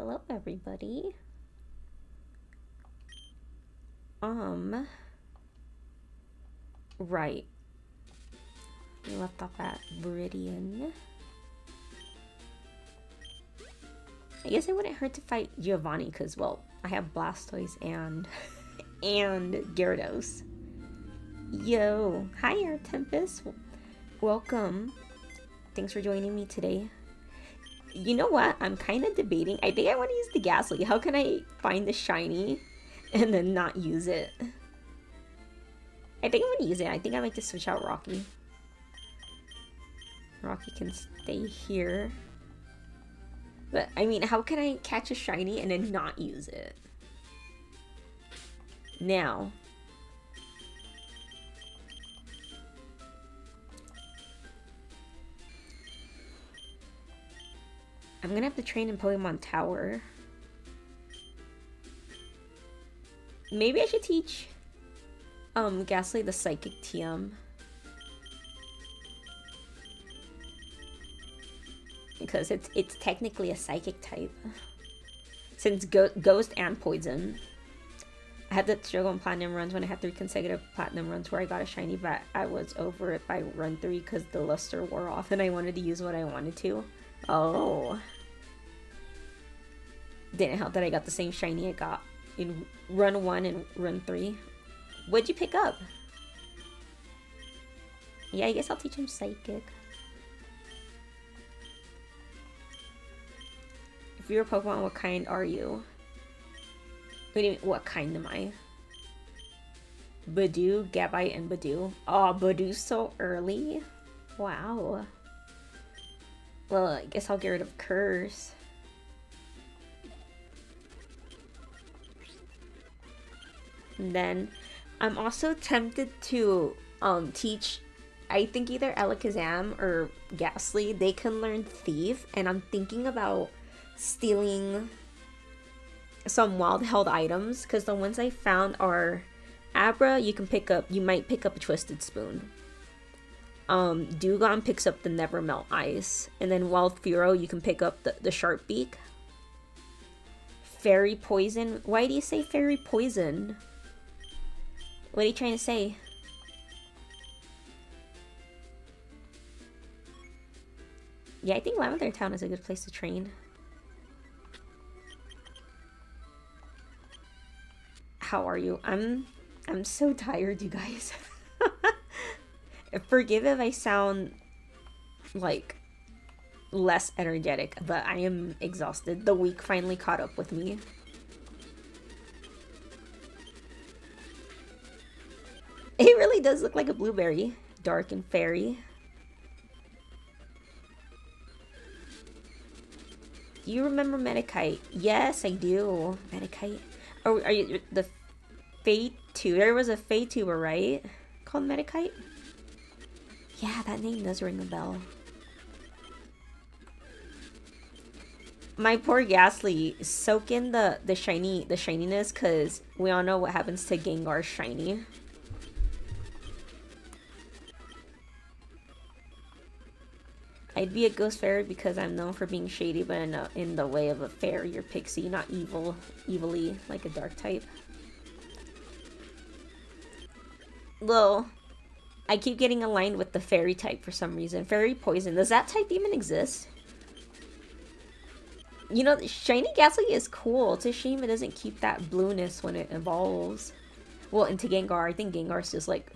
Hello, everybody. Right. We left off at Viridian. I guess it wouldn't hurt to fight Giovanni, because, well, I have Blastoise and Gyarados. Yo! Hi, Air Tempest! Welcome. Thanks for joining me today. You know what? I'm kind of debating. I think I want to use the Ghastly. How can I find the shiny and then not use it? I think I'm going to use it. I think I like to switch out Rocky. Rocky can stay here. But, I mean, how can I catch a shiny and then not use it? Now. I'm gonna have to train in Pokemon Tower. Maybe I should teach Ghastly the Psychic TM. Because it's technically a Psychic type. Since Ghost and Poison. I had the struggle in Platinum runs when I had 3 consecutive Platinum runs where I got a shiny, but I was over it by run 3 because the luster wore off and I wanted to use what I wanted to. Oh. Didn't help that I got the same shiny I got in run 1 and run 3. What'd you pick up? Yeah, I guess I'll teach him Psychic. If you're a Pokemon, what kind are you? What do you mean, what kind am I? Badoo, Gabite, and Badoo. Oh, Badoo's so early. Wow. Well, I guess I'll get rid of Curse. And then I'm also tempted to teach, I think either Alakazam or Ghastly, they can learn Thief, and I'm thinking about stealing some wild held items, because the ones I found are Abra, you might pick up a Twisted Spoon. Dewgong picks up the Never Melt Ice, and then Wild Furo you can pick up the Sharp Beak. Fairy Poison, why do you say Fairy Poison? What are you trying to say? Yeah, I think Lavender Town is a good place to train. How are you? I'm so tired, you guys. Forgive if I sound like less energetic, but I am exhausted. The week finally caught up with me. It really does look like a blueberry. Dark and fairy. Do you remember Medikite? Yes, I do. Medikite. Oh, are you the Faytuber? There was a Faytuber, right? Called Medikite? Yeah, that name does ring a bell. My poor Ghastly, soak in the shininess, because we all know what happens to Gengar's shiny. I'd be a ghost fairy because I'm known for being shady, but in the way of a fairy or pixie, not evilly like a dark type. Well, I keep getting aligned with the fairy type for some reason. Fairy Poison, does that type even exist? You know, shiny Ghastly is cool. It's a shame it doesn't keep that blueness when it evolves. Well, into Gengar, I think Gengar's just like...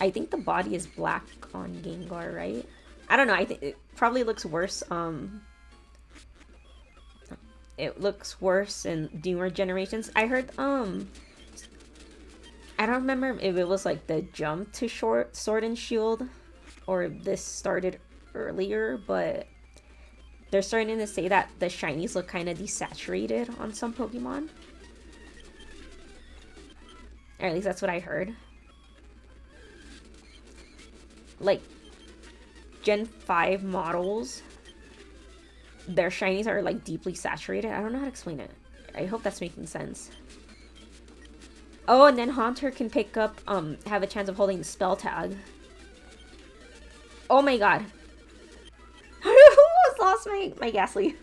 I think the body is black on Gengar, right? I don't know, I think it probably looks worse, it looks worse in newer generations. I heard, I don't remember if it was like the jump to Sword and Shield, or if this started earlier, but they're starting to say that the shinies look kind of desaturated on some Pokemon. Or at least that's what I heard. Like, Gen 5 models, their shinies are like deeply saturated. I don't know how to explain it. I hope that's making sense. Oh, and then Haunter can pick up, have a chance of holding the spell tag. Oh my god. Who almost lost my Ghastly?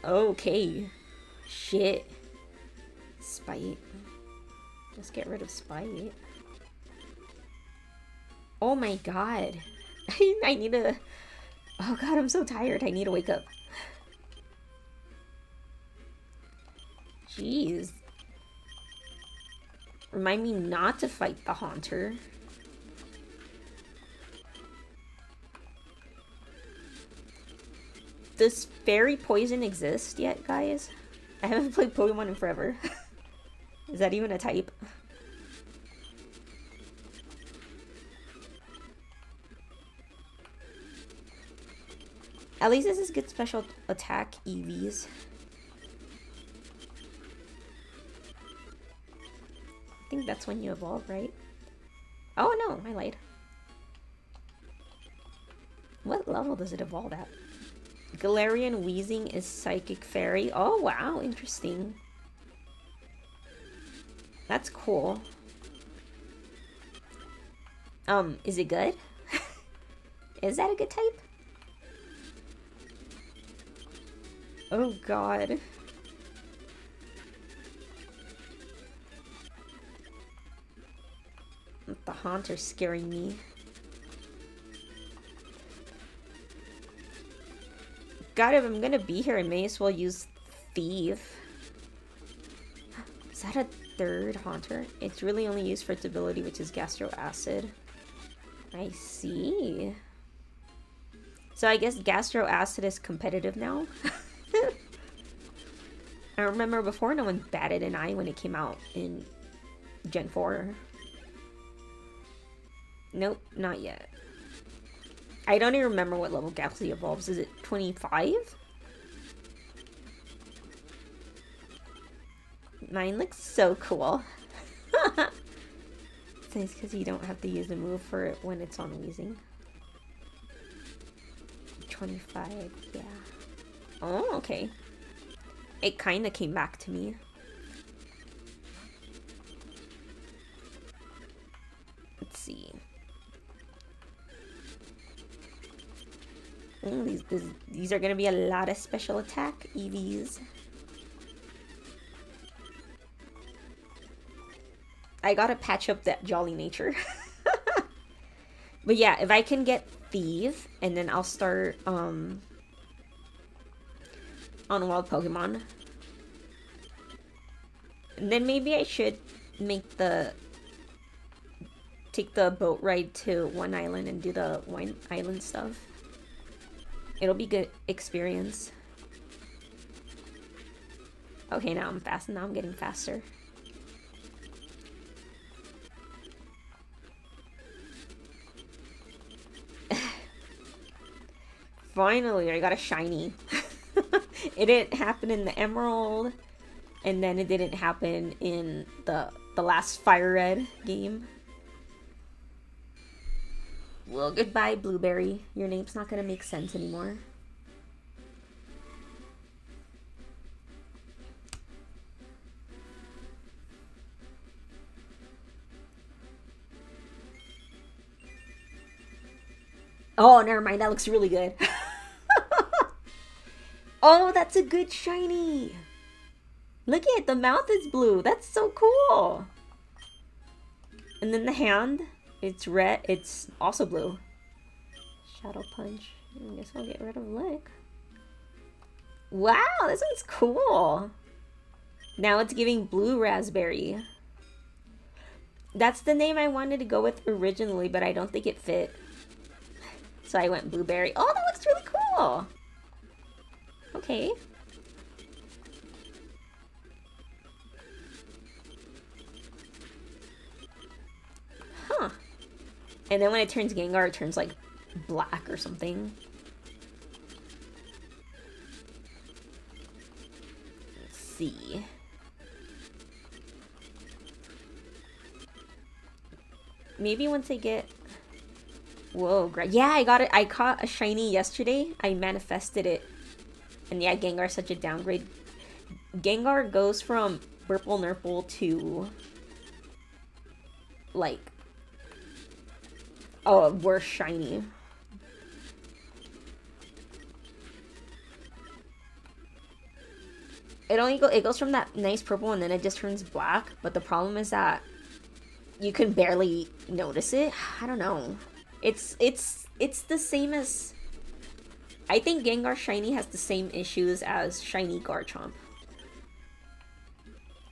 Okay. Shit. Spite. Let's get rid of Spite. Oh my god. I need to... Oh god, I'm so tired. I need to wake up. Jeez. Remind me not to fight the Haunter. Does fairy poison exist yet, guys? I haven't played Pokemon in forever. Is that even a type? At least this is good special attack EVs. I think that's when you evolve, right? Oh no, I lied. What level does it evolve at? Galarian Weezing is Psychic Fairy. Oh wow, interesting. That's cool. Is it good? Is that a good type? Oh god. The Haunter's scaring me. God, if I'm gonna be here, I may as well use Thief. Is that a third Haunter? It's really only used for its ability, which is Gastro Acid. I see. So I guess Gastro Acid is competitive now? I remember before no one batted an eye when it came out in Gen 4. Nope, not yet. I don't even remember what level Galaxy evolves. Is it 25? Mine looks so cool. It's nice because you don't have to use the move for it when it's on Weezing. 25, yeah. Oh, okay. It kind of came back to me. Let's see. These are going to be a lot of special attack EVs. I gotta patch up that jolly nature. But yeah, if I can get Thief, and then I'll start on Wild Pokemon. And then maybe I should take the boat ride to one island and do the one island stuff. It'll be good experience. Okay, now I'm fast. Now I'm getting faster. Finally, I got a shiny. It didn't happen in the Emerald, and then it didn't happen in the last FireRed game. Well, goodbye, Blueberry. Your name's not gonna make sense anymore. Oh, never mind. That looks really good. Oh, that's a good shiny. Look at it. The mouth is blue. That's so cool. And then the hand, it's red. It's also blue. Shadow Punch. I guess I'll get rid of Lick. Wow, this one's cool. Now it's giving Blue Raspberry. That's the name I wanted to go with originally, but I don't think it fit. So I went Blueberry. Oh, that looks really cool. Okay. Huh. And then when it turns Gengar, it turns like black or something. Let's see. Maybe once I get... Whoa, great. Yeah, I got it. I caught a shiny yesterday. I manifested it. And yeah, Gengar's such a downgrade. Gengar goes from Purple Nurple to... like... oh, worse shiny. it goes from that nice purple and then it just turns black. But the problem is that you can barely notice it. I don't know. It's the same as, I think Gengar Shiny has the same issues as Shiny Garchomp.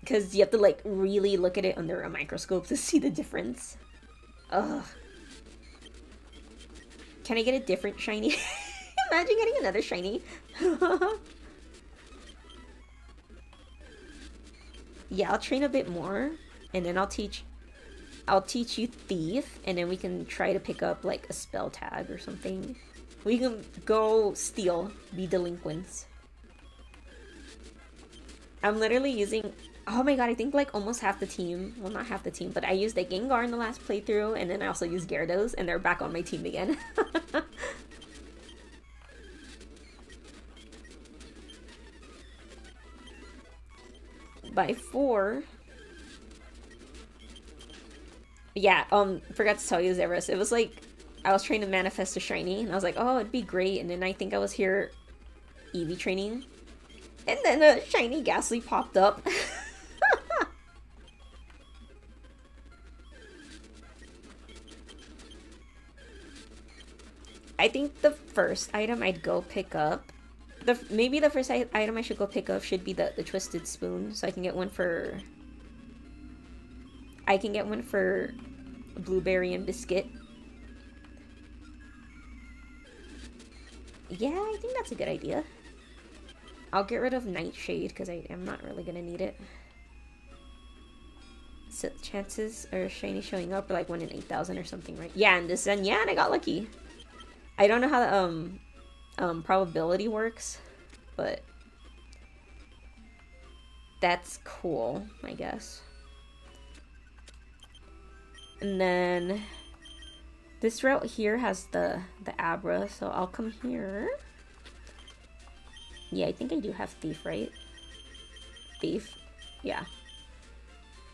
Because you have to like really look at it under a microscope to see the difference. Ugh. Can I get a different shiny? Imagine getting another shiny. Yeah, I'll train a bit more, and then I'll teach you Thief, and then we can try to pick up like a spell tag or something. We can go steal, be delinquents. I'm literally using, oh my god, I think like almost half the team, well not half the team, but I used a Gengar in the last playthrough, and then I also used Gyarados, and they're back on my team again. By 4. Yeah, forgot to tell you, Zerus. It was like, I was trying to manifest a shiny, and I was like, oh, it'd be great, and then I think I was here Eevee training, and then a shiny Ghastly popped up. I think the first item I'd go pick up, maybe the first item I should go pick up should be the Twisted Spoon, so I can get one for... Blueberry and Biscuit. Yeah, I think that's a good idea. I'll get rid of Nightshade, because I am not really gonna need it. So chances are shiny showing up are like 1 in 8,000 or something, right? Yeah, and I got lucky. I don't know how the probability works, but that's cool, I guess. And then this route here has the Abra, so I'll come here. Yeah, I think I do have Thief, right? Thief? Yeah.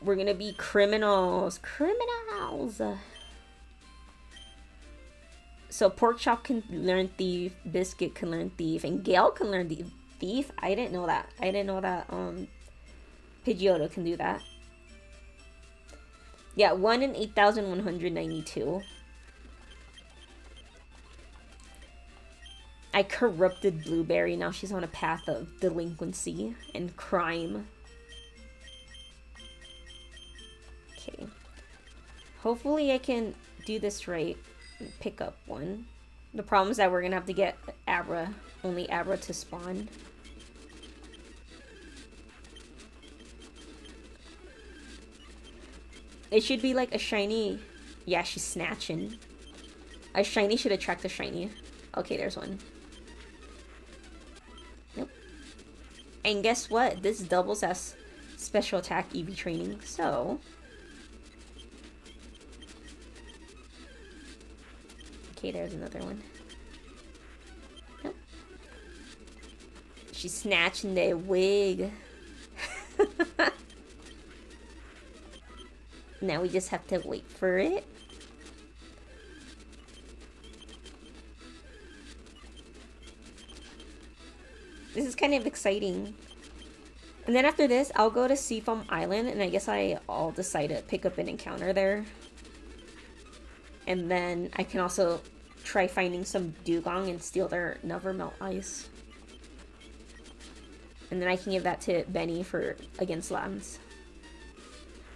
We're gonna be criminals. Criminals! So Porkchop can learn Thief, Biscuit can learn Thief, and Gale can learn Thief? I didn't know that. I didn't know that Pidgeotto can do that. Yeah, 1 in 8,192. I corrupted Blueberry. Now she's on a path of delinquency and crime. Okay. Hopefully I can do this right and pick up one. The problem is that we're gonna have to get Abra. Only Abra to spawn. It should be like a shiny. Yeah, she's snatching. A shiny should attract a shiny. Okay, there's one. Nope. And guess what? This doubles as special attack Eevee training, so... Okay, there's another one. Nope. She's snatching that wig. Now we just have to wait for it. This is kind of exciting. And then after this, I'll go to Seafoam Island, and I guess I'll decide to pick up an encounter there. And then I can also try finding some Dugong and steal their Never Melt Ice. And then I can give that to Benny for against Lance.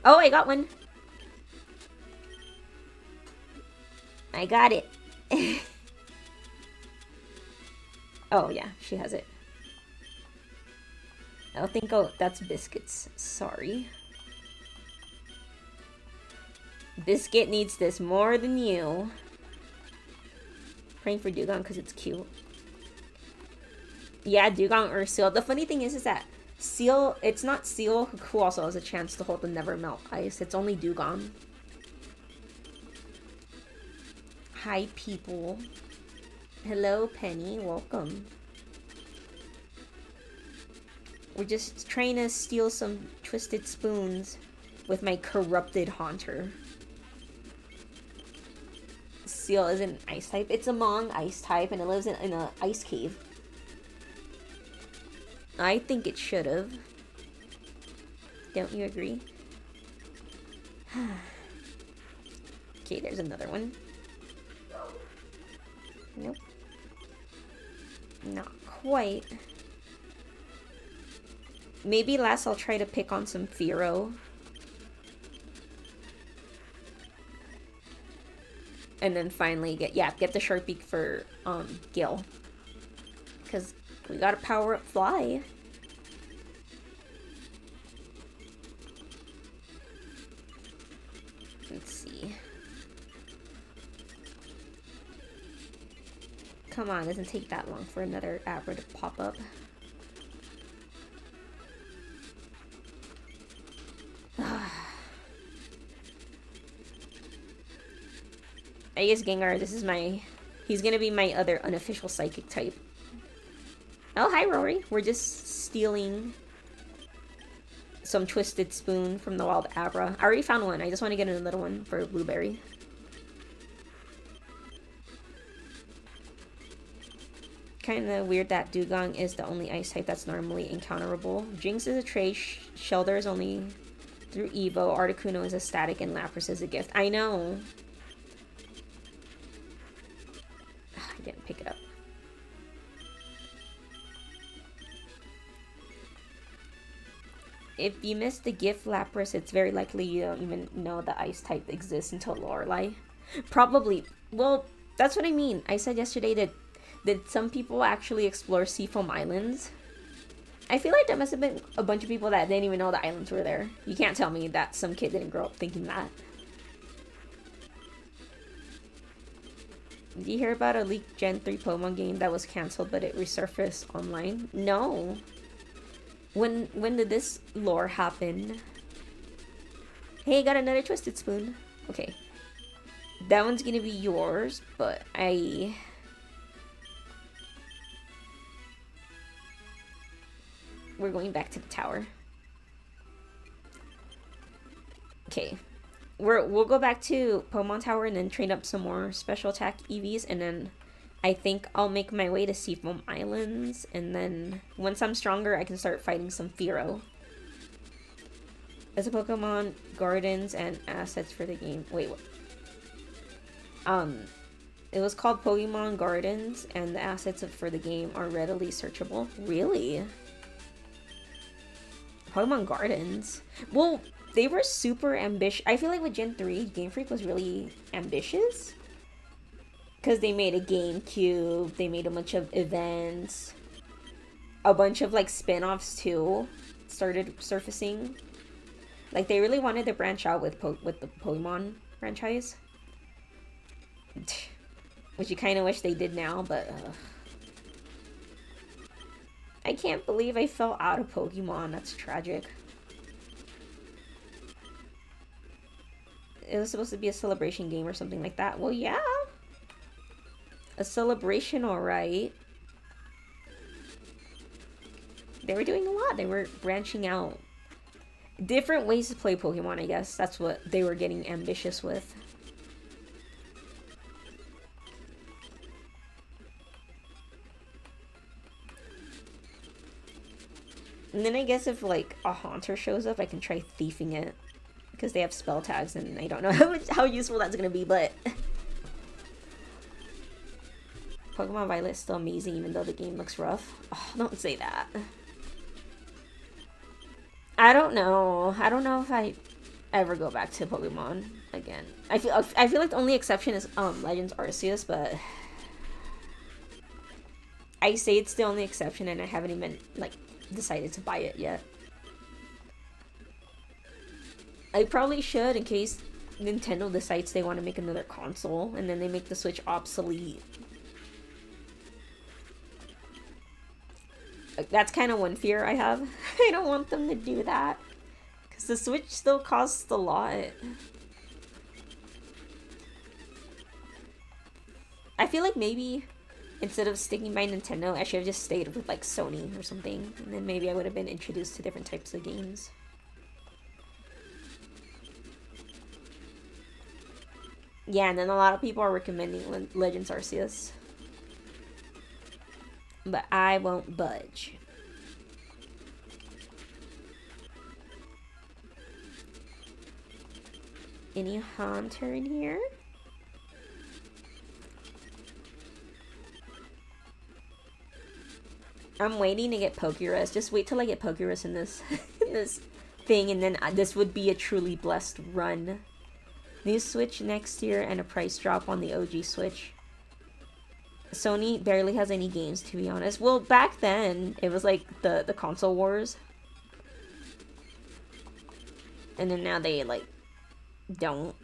Oh, I got one! I got it! Oh, yeah, she has it. I don't think, oh, that's Biscuits. Sorry. Biscuit needs this more than you. Praying for Dugong because it's cute. Yeah, Dugong or Seal. The funny thing is that Seal, it's not Seal who also has a chance to hold the Never Melt Ice. It's only Dugong. Hi, people. Hello, Penny. Welcome. We're just trying to steal some Twisted Spoons with my corrupted Haunter. Seal is an ice type. It's a Mong ice type and it lives in an ice cave. I think it should have. Don't you agree? Okay, there's another one. Nope. Not quite. Maybe last I'll try to pick on some Fearow. And then finally get the Sharpie for Gil. Because we gotta power up Fly. Let's see. Come on, it doesn't take that long for another Abra to pop up. I guess Gengar, he's gonna be my other unofficial psychic type. Oh, hi Rory. We're just stealing some Twisted Spoon from the wild Abra. I already found one. I just want to get another one for Blueberry. Kind of weird that Dugong is the only ice type that's normally encounterable. Jinx is a trait, Shelter is only through Evo, Articuno is a static, and Lapras is a gift. I know. I didn't pick it up. If you missed the gift Lapras, it's very likely you don't even know the ice type exists until Lorelei. Probably. Well, that's what I mean. I said yesterday that did some people actually explore Seafoam Islands? I feel like there must have been a bunch of people that didn't even know the islands were there. You can't tell me that some kid didn't grow up thinking that. Did you hear about a leaked Gen 3 Pokemon game that was cancelled but it resurfaced online? No. When did this lore happen? Hey, got another Twisted Spoon. Okay. That one's gonna be yours, but we're going back to the tower. Okay. We'll go back to Pokemon Tower and then train up some more special attack EVs, and then I think I'll make my way to Seafoam Islands, and then once I'm stronger, I can start fighting some Fearow. As a Pokemon Gardens and assets for the game. Wait, what? It was called Pokemon Gardens, and the assets for the game are readily searchable. Really? Pokemon Gardens? Well, they were super ambitious. I feel like with Gen 3, Game Freak was really ambitious. Because they made a GameCube, they made a bunch of events. A bunch of, like, spin-offs, too, started surfacing. Like, they really wanted to branch out with the Pokemon franchise. Which you kind of wish they did now, but... I can't believe I fell out of Pokemon. That's tragic. It was supposed to be a celebration game or something like that. Well, yeah. A celebration, alright. They were doing a lot. They were branching out. Different ways to play Pokemon, I guess. That's what they were getting ambitious with. And then I guess if, like, a Haunter shows up, I can try thiefing it. Because they have spell tags, and I don't know how useful that's going to be, but... Pokemon Violet is still amazing, even though the game looks rough. Oh, don't say that. I don't know. I don't know if I ever go back to Pokemon again. I feel like the only exception is Legends Arceus, but... I say it's the only exception, and I haven't even, like... decided to buy it yet. I probably should in case Nintendo decides they want to make another console and then they make the Switch obsolete. That's kind of one fear I have. I don't want them to do that because the Switch still costs a lot. I feel like maybe instead of sticking by Nintendo, I should have just stayed with, like, Sony or something. And then maybe I would have been introduced to different types of games. Yeah, and then a lot of people are recommending Legends Arceus. But I won't budge. Any Haunter in here? I'm waiting to get Pokerus. Just wait till I get Pokerus in this in this thing, and then this would be a truly blessed run. New Switch next year and a price drop on the OG Switch. Sony barely has any games, to be honest. Well, back then, it was like the console wars. And then now they, like, don't.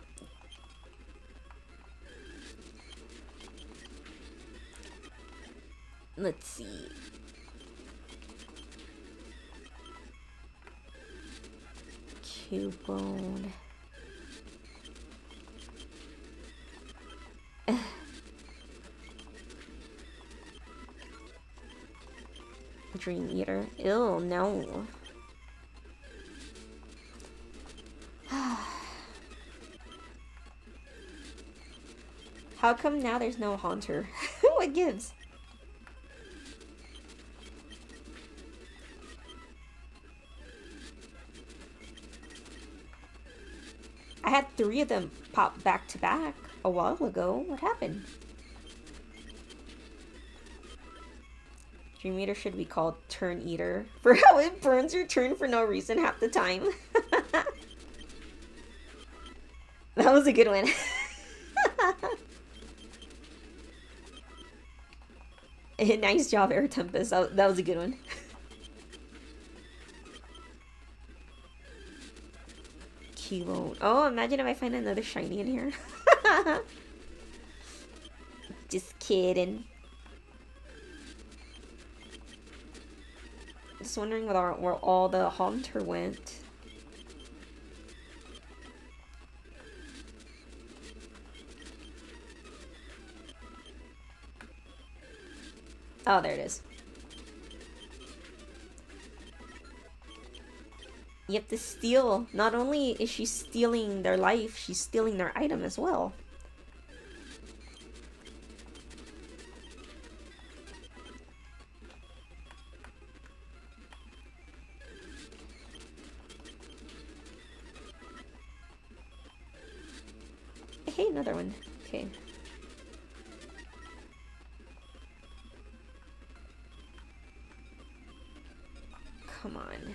Let's see. Cubone. Dream Eater. Ew, no. How come now there's no Haunter? What gives? I had 3 of them pop back to back a while ago. What happened? Dream Eater should be called Turn Eater for how it burns your turn for no reason half the time. That was a good one. Nice job, Air Tempest. That was a good one. Cubone. Oh, imagine if I find another shiny in here. Just kidding. Just wondering where all the Haunter went. Oh, there it is. You have to steal. Not only is she stealing their life, she's stealing their item as well. Hey, another one. Okay. Come on.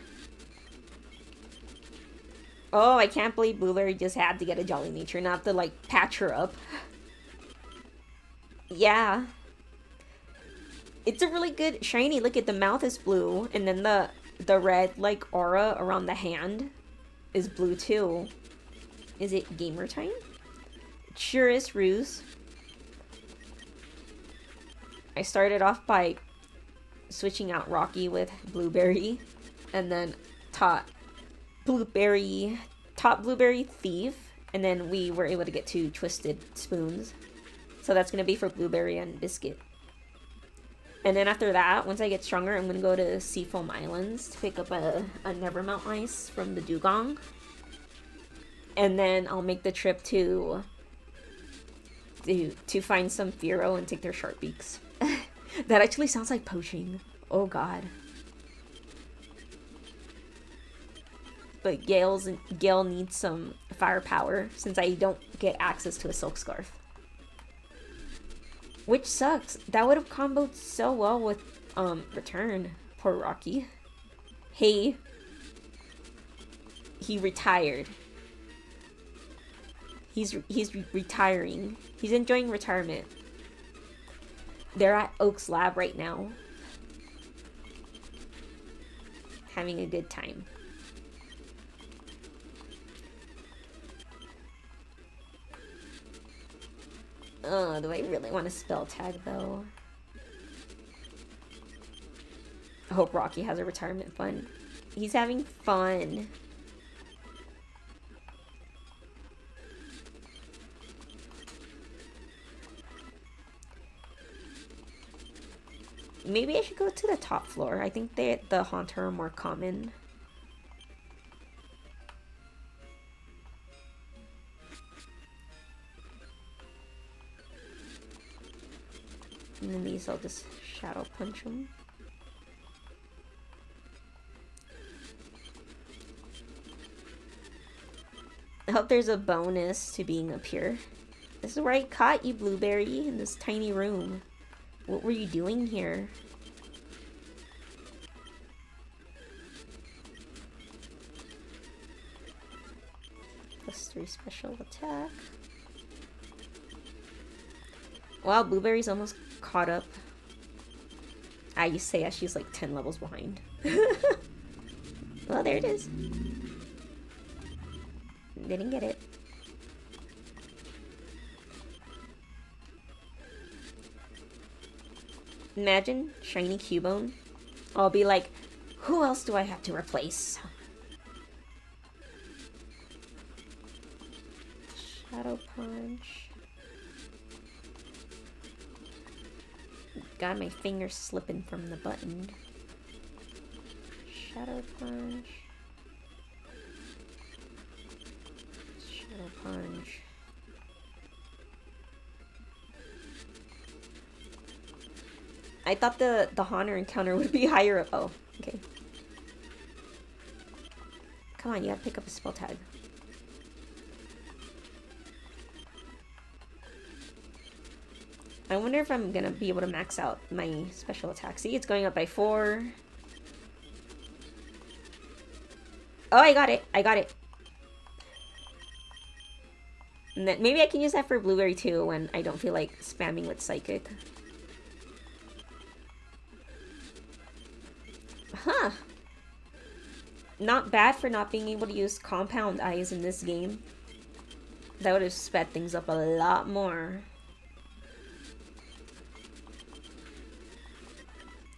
Oh, I can't believe Blueberry just had to get a Jolly Nature, not to, like, patch her up. Yeah. It's a really good shiny. Look at the mouth is blue, and then the red, like, aura around the hand is blue, too. Is it gamer time? It sure is, Ruse. I started off by switching out Rocky with Blueberry, and then taught Blueberry Thief, and then we were able to get 2 Twisted Spoons. So that's going to be for Blueberry and Biscuit. And then after that, once I get stronger, I'm going to go to Seafoam Islands to pick up a Nevermelt Ice from the Dugong. And then I'll make the trip to find some Fearow and take their sharp beaks. That actually sounds like poaching. Oh god. But Gale needs some firepower since I don't get access to a Silk Scarf. Which sucks. That would have comboed so well with Return. Poor Rocky. Hey. He retired. He's retiring. He's enjoying retirement. They're at Oak's lab right now. Having a good time. Oh, do I really want to spell tag though? I hope Rocky has a retirement fund. He's having fun. Maybe I should go to the top floor. I think the Haunter are more common. And then these, I'll just Shadow Punch them. I hope there's a bonus to being up here. This is where I caught you, Blueberry, in this tiny room. What were you doing here? +3 special attack. Wow, Blueberry's almost caught up. You say as she's like 10 levels behind. Well, there it is. Didn't get it. Imagine shiny Cubone. I'll be like, who else do I have to replace? Shadow Punch. God, my finger's slipping from the button. Shadow Punch. Shadow Punch. I thought the Haunter encounter would be higher up. Oh, okay. Come on, you gotta pick up a spell tag. I wonder if I'm gonna be able to max out my special attack. See, it's going up by 4. Oh, I got it. I got it. And then maybe I can use that for Blueberry too when I don't feel like spamming with Psychic. Huh. Not bad for not being able to use Compound Eyes in this game. That would have sped things up a lot more.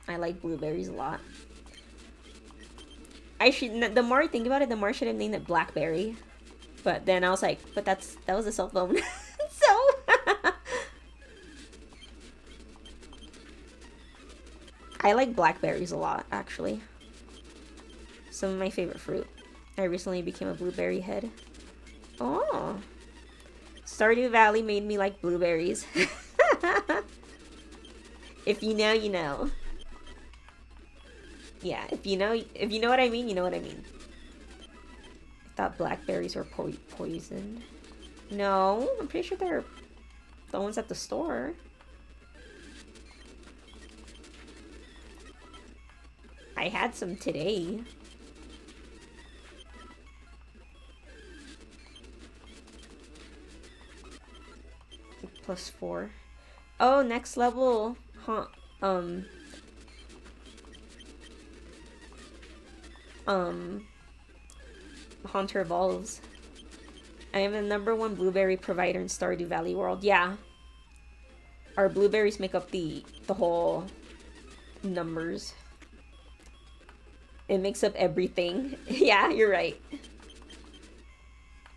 I like blueberries a lot. I should, the more I think about it, the more I should have named it Blackberry. But then I was like, but that was a cell phone. So I like blackberries a lot, actually. Some of my favorite fruit. I recently became a blueberry head. Oh. Stardew Valley made me like blueberries. If you know, you know. Yeah, if you know what I mean, you know what I mean. I thought blackberries were poisoned. No, I'm pretty sure they're the ones at the store. I had some today. +4. Oh, next level. Haunter evolves. I am the #1 blueberry provider in Stardew Valley world. Yeah. Our blueberries make up the whole numbers. It makes up everything. Yeah, you're right.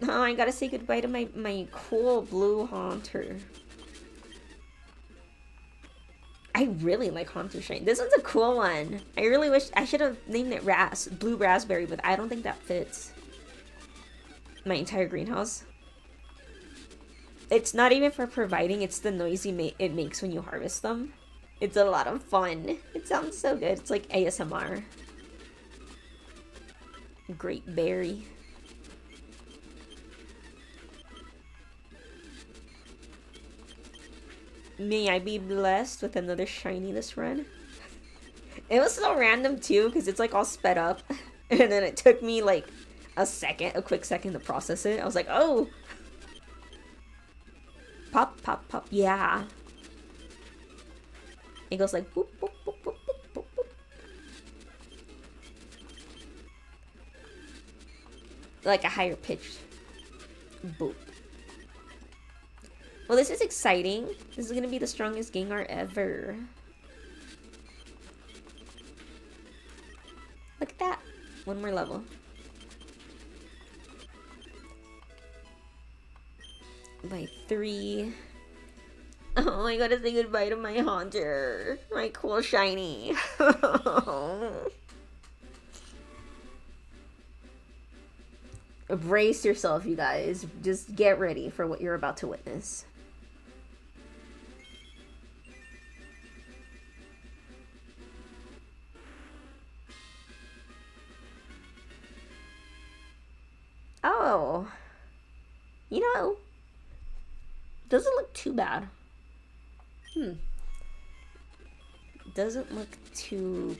Oh, I gotta say goodbye to my cool blue Haunter. I really like Haunter Shine. This one's a cool one. I really wish I should have named it Blue Raspberry, but I don't think that fits my entire greenhouse. It's not even for providing, it's the noise it makes when you harvest them. It's a lot of fun. It sounds so good. It's like ASMR. Great berry. May I be blessed with another shiny this run. It was so random too, because it's like all sped up. And then it took me like a quick second to process it. I was like, oh! Pop, pop, pop, yeah. It goes like boop, boop, boop, boop, boop, boop, boop. Like a higher pitched boop. Well, this is exciting. This is gonna be the strongest Gengar ever. Look at that. One more level. By 3. Oh, I gotta say goodbye to my Haunter. My cool shiny. Brace yourself, you guys. Just get ready for what you're about to witness. Oh. You know, doesn't look too bad. Doesn't look too...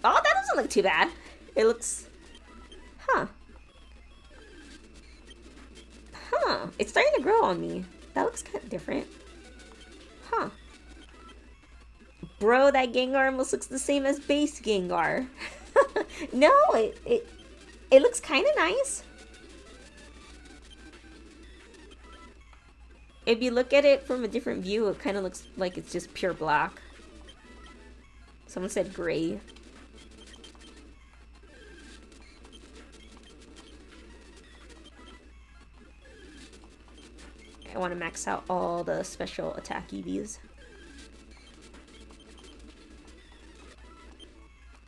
Oh, that doesn't look too bad. It looks... Huh. Huh. It's starting to grow on me. That looks kind of different. Huh. Bro, that Gengar almost looks the same as base Gengar. No, it looks kind of nice. If you look at it from a different view, it kind of looks like it's just pure black. Someone said gray. I want to max out all the special attack EVs.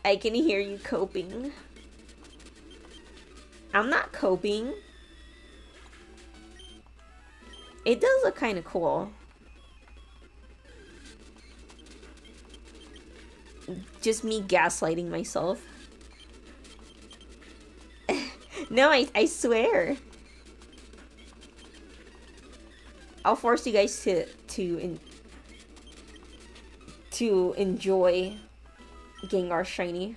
I can hear you coping. I'm not coping. It does look kind of cool. Just me gaslighting myself. No, I swear. I'll force you guys to enjoy Gengar shiny.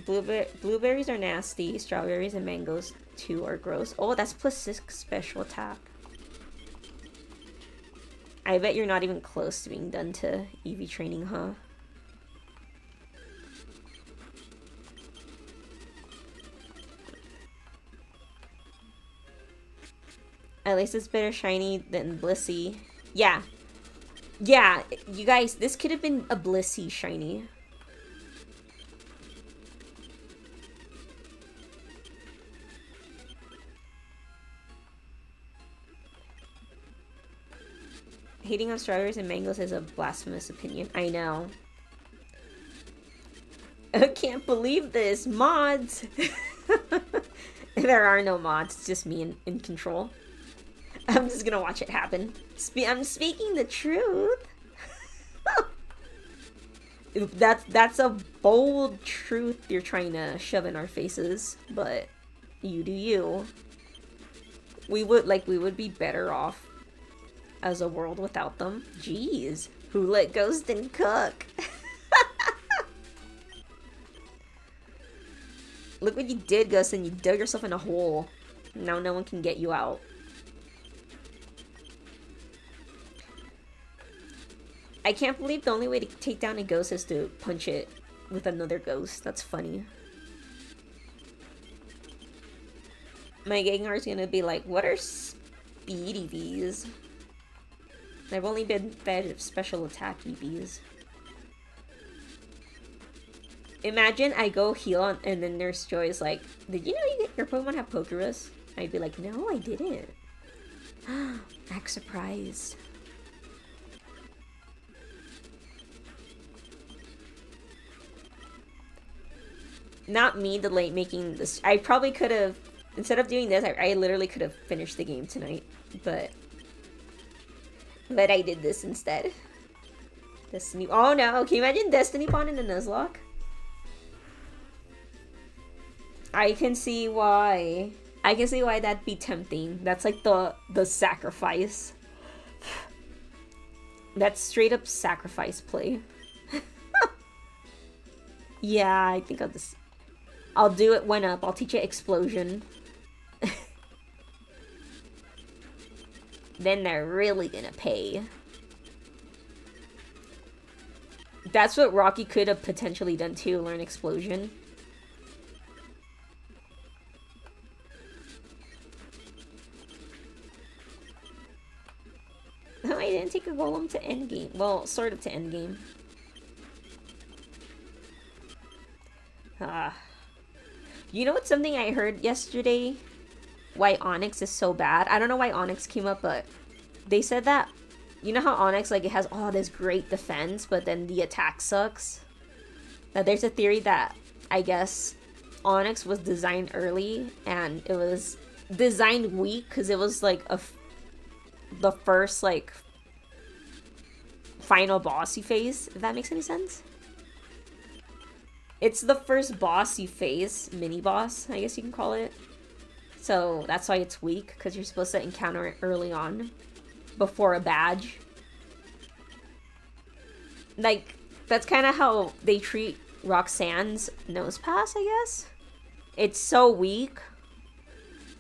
Blueberries are nasty. Strawberries and mangoes too are gross. Oh, that's +6 special attack. I bet you're not even close to being done to EV training, huh? At least it's better shiny than Blissey. Yeah. Yeah, you guys, this could have been a Blissey shiny. Hating on strawberries and mangoes is a blasphemous opinion. I know. I can't believe this. Mods! There are no mods. It's just me in control. I'm just gonna watch it happen. I'm speaking the truth. That's a bold truth you're trying to shove in our faces, but you do you. We would be better off as a world without them. Jeez, who let Ghost and cook? Look what you did, Ghost, and you dug yourself in a hole. Now no one can get you out. I can't believe the only way to take down a ghost is to punch it with another ghost. That's funny. My Gengar's gonna be like, what are speed EVs? I've only been fed special attack EVs. Imagine I go heal on, and then Nurse Joy is like, did you know your Pokemon have Pokerus? I'd be like, no, I didn't. Act surprised. Not me delayed making this. I probably could have, instead of doing this, I literally could have finished the game tonight, but I did this instead. Destiny. Oh no! Can you imagine Destiny Pawn in the Nuzlocke? I can see why. I can see why that'd be tempting. That's like the sacrifice. That's straight up sacrifice play. Yeah, I think I'll do it when up. I'll teach it Explosion. Then they're really gonna pay. That's what Rocky could have potentially done too, learn Explosion. No, I didn't take a golem to endgame. Well, sort of to endgame. You know what's something I heard yesterday? Why Onyx is so bad? I don't know why Onyx came up, but they said that, you know how Onyx, like, it has all this great defense, but then the attack sucks? Now, there's a theory that, I guess, Onyx was designed early, and it was designed weak, because it was, like, the first, like, final boss you face, if that makes any sense. It's the first boss you face, mini-boss, I guess you can call it. So that's why it's weak, because you're supposed to encounter it early on, before a badge. Like, that's kind of how they treat Roxanne's Nose Pass, I guess. It's so weak,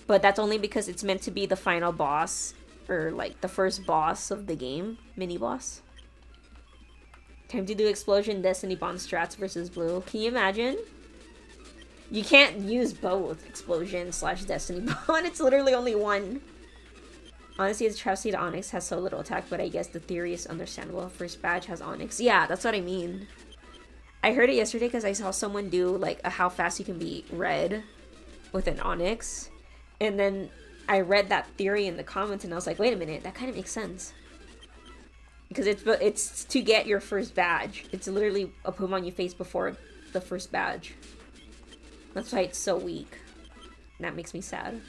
but that's only because it's meant to be the final boss, or like the first boss of the game, mini-boss. Time to do Explosion, Destiny Bond strats versus Blue. Can you imagine? You can't use both Explosion / Destiny Bond. It's literally only one. Honestly, the travesty to Onyx has so little attack, but I guess the theory is understandable. First badge has Onyx. Yeah, that's what I mean. I heard it yesterday because I saw someone do like a how fast you can be red with an Onyx. And then I read that theory in the comments and I was like, wait a minute, that kind of makes sense. Because it's to get your first badge. It's literally a Pokemon you face before the first badge. That's why it's so weak. And that makes me sad.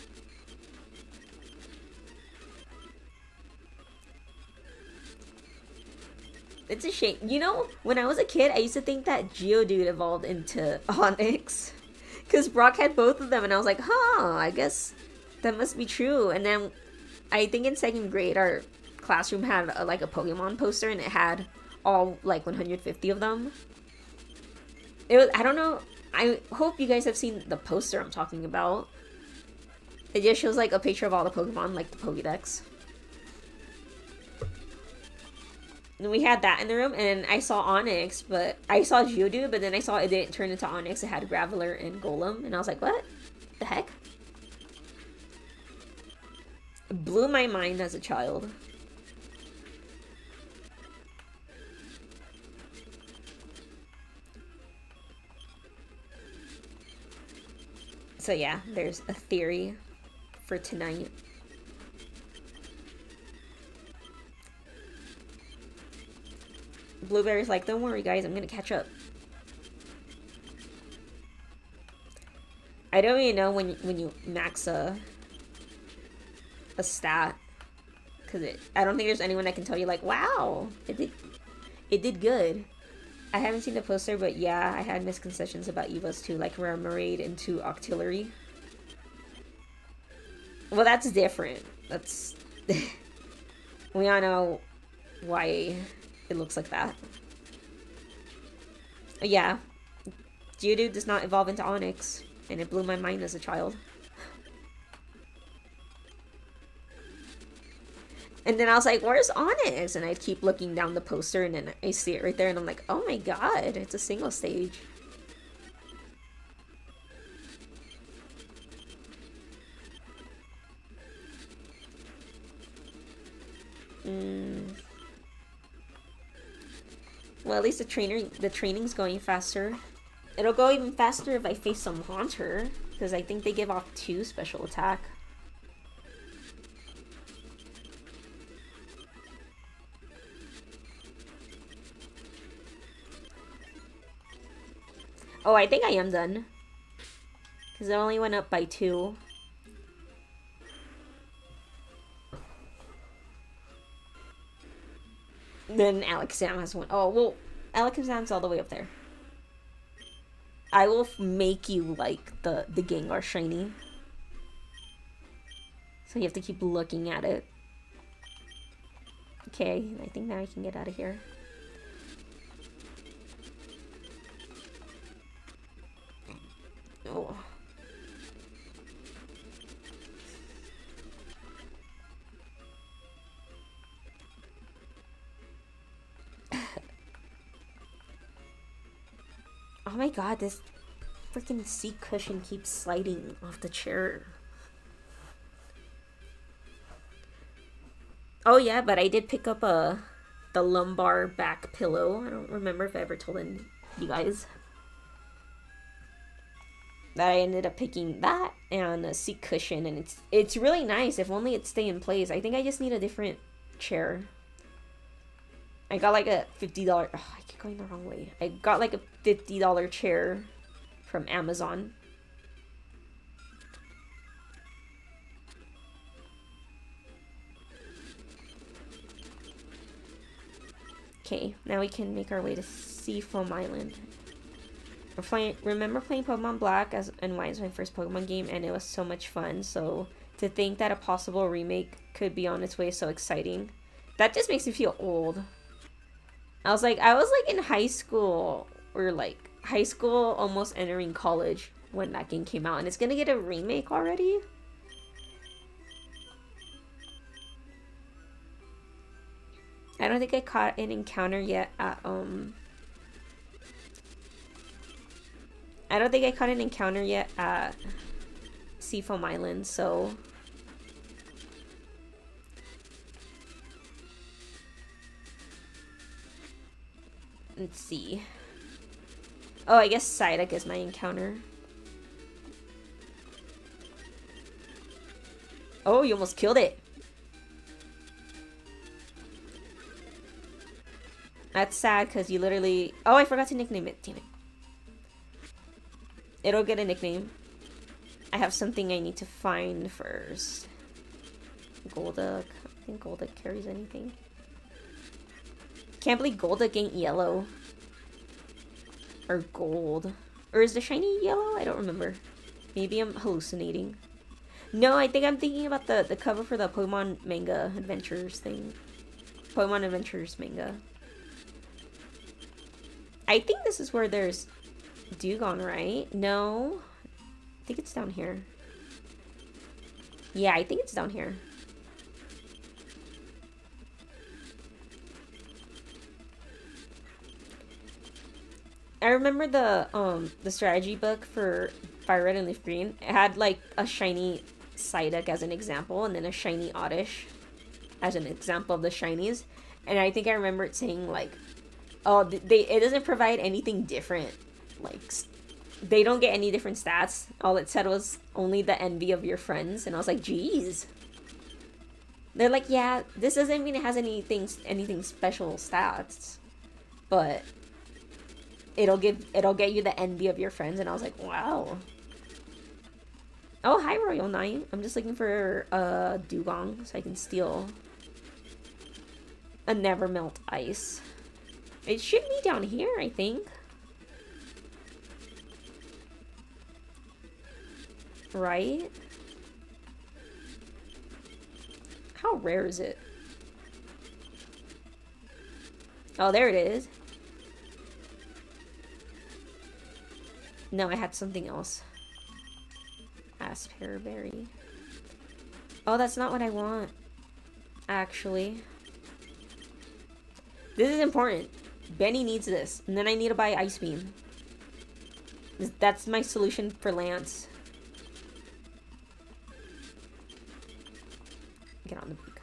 It's a shame. You know, when I was a kid, I used to think that Geodude evolved into Onyx. Because Brock had both of them, and I was like, huh, I guess that must be true. And then, I think in 2nd grade, our classroom had like a Pokemon poster, and it had all, like, 150 of them. It was, I don't know, I hope you guys have seen the poster I'm talking about. It just shows, like, a picture of all the Pokemon, like the Pokédex. And we had that in the room, and I saw Onyx, but I saw Geodude, but then I saw it didn't turn into Onyx. It had Graveler and Golem, and I was like, what the heck? It blew my mind as a child. So yeah, there's a theory for tonight. Blueberry's like, don't worry guys, I'm gonna catch up. I don't even know when you max a stat, because I don't think there's anyone that can tell you like, wow, it did good. I haven't seen the poster, but yeah, I had misconceptions about Evos too, like Remoraid into Octillery. Well, that's different. That's we all know why it looks like that. Yeah, Geodude does not evolve into Onyx, and it blew my mind as a child. And then I was like, where's Onyx? And I'd keep looking down the poster, and then I see it right there, and I'm like, oh my god, it's a single stage. Well, at least the training's going faster. It'll go even faster if I face some Haunter, because I think they give off 2 special attack. Oh, I think I am done. Because it only went up by 2. Then Alakazam has 1. Oh, well, Alakazam's all the way up there. I will make you like the Gengar shiny. So you have to keep looking at it. Okay, I think now I can get out of here. Oh. Oh my god, this freaking seat cushion keeps sliding off the chair. Oh yeah, but I did pick up the lumbar back pillow. I don't remember if I ever told you guys that I ended up picking that and a seat cushion, and it's really nice. If only it stay in place. I think I just need a different chair. I got like a $50. Oh, I keep going the wrong way. I got like a $50 chair from Amazon. Okay, now we can make our way to Seafoam Island. Remember playing Pokemon Black and White as my first Pokemon game, and it was so much fun. So to think that a possible remake could be on its way is so exciting. That just makes me feel old. I was like in high school, or like high school almost entering college when that game came out, and it's gonna get a remake already? I don't think I caught an encounter yet at I don't think I caught an encounter yet at Seafoam Island, so let's see. Oh, I guess Psyduck is my encounter. Oh, you almost killed it. That's sad because you literally... Oh, I forgot to nickname it. Damn it. It'll get a nickname. I have something I need to find first. Golduck. I think Golduck carries anything. Can't believe Golduck ain't yellow. Or gold. Or is the shiny yellow? I don't remember. Maybe I'm hallucinating. No, I think I'm thinking about the cover for the Pokemon manga adventures thing. Pokemon Adventures manga. I think this is where there's Dugong, right? No. I think it's down here. Yeah, I think it's down here. I remember the strategy book for FireRed and Leaf Green. It had like a shiny Psyduck as an example, and then a shiny Oddish as an example of the shinies. And I think I remember it saying like, oh, it doesn't provide anything different. Like, they don't get any different stats. All it said was only the envy of your friends. And I was like, geez. They're like, yeah, this doesn't mean it has anything special stats, but it'll get you the envy of your friends. And I was like, wow. Oh, hi, Royal Knight. I'm just looking for a Dugong so I can steal a Never Melt Ice. It should be down here, I think. Right? How rare is it? Oh, there it is. No, I had something else. Asperberry. Oh, that's not what I want. Actually. This is important. Benny needs this. And then I need to buy Ice Beam. That's my solution for Lance. Get on the beak.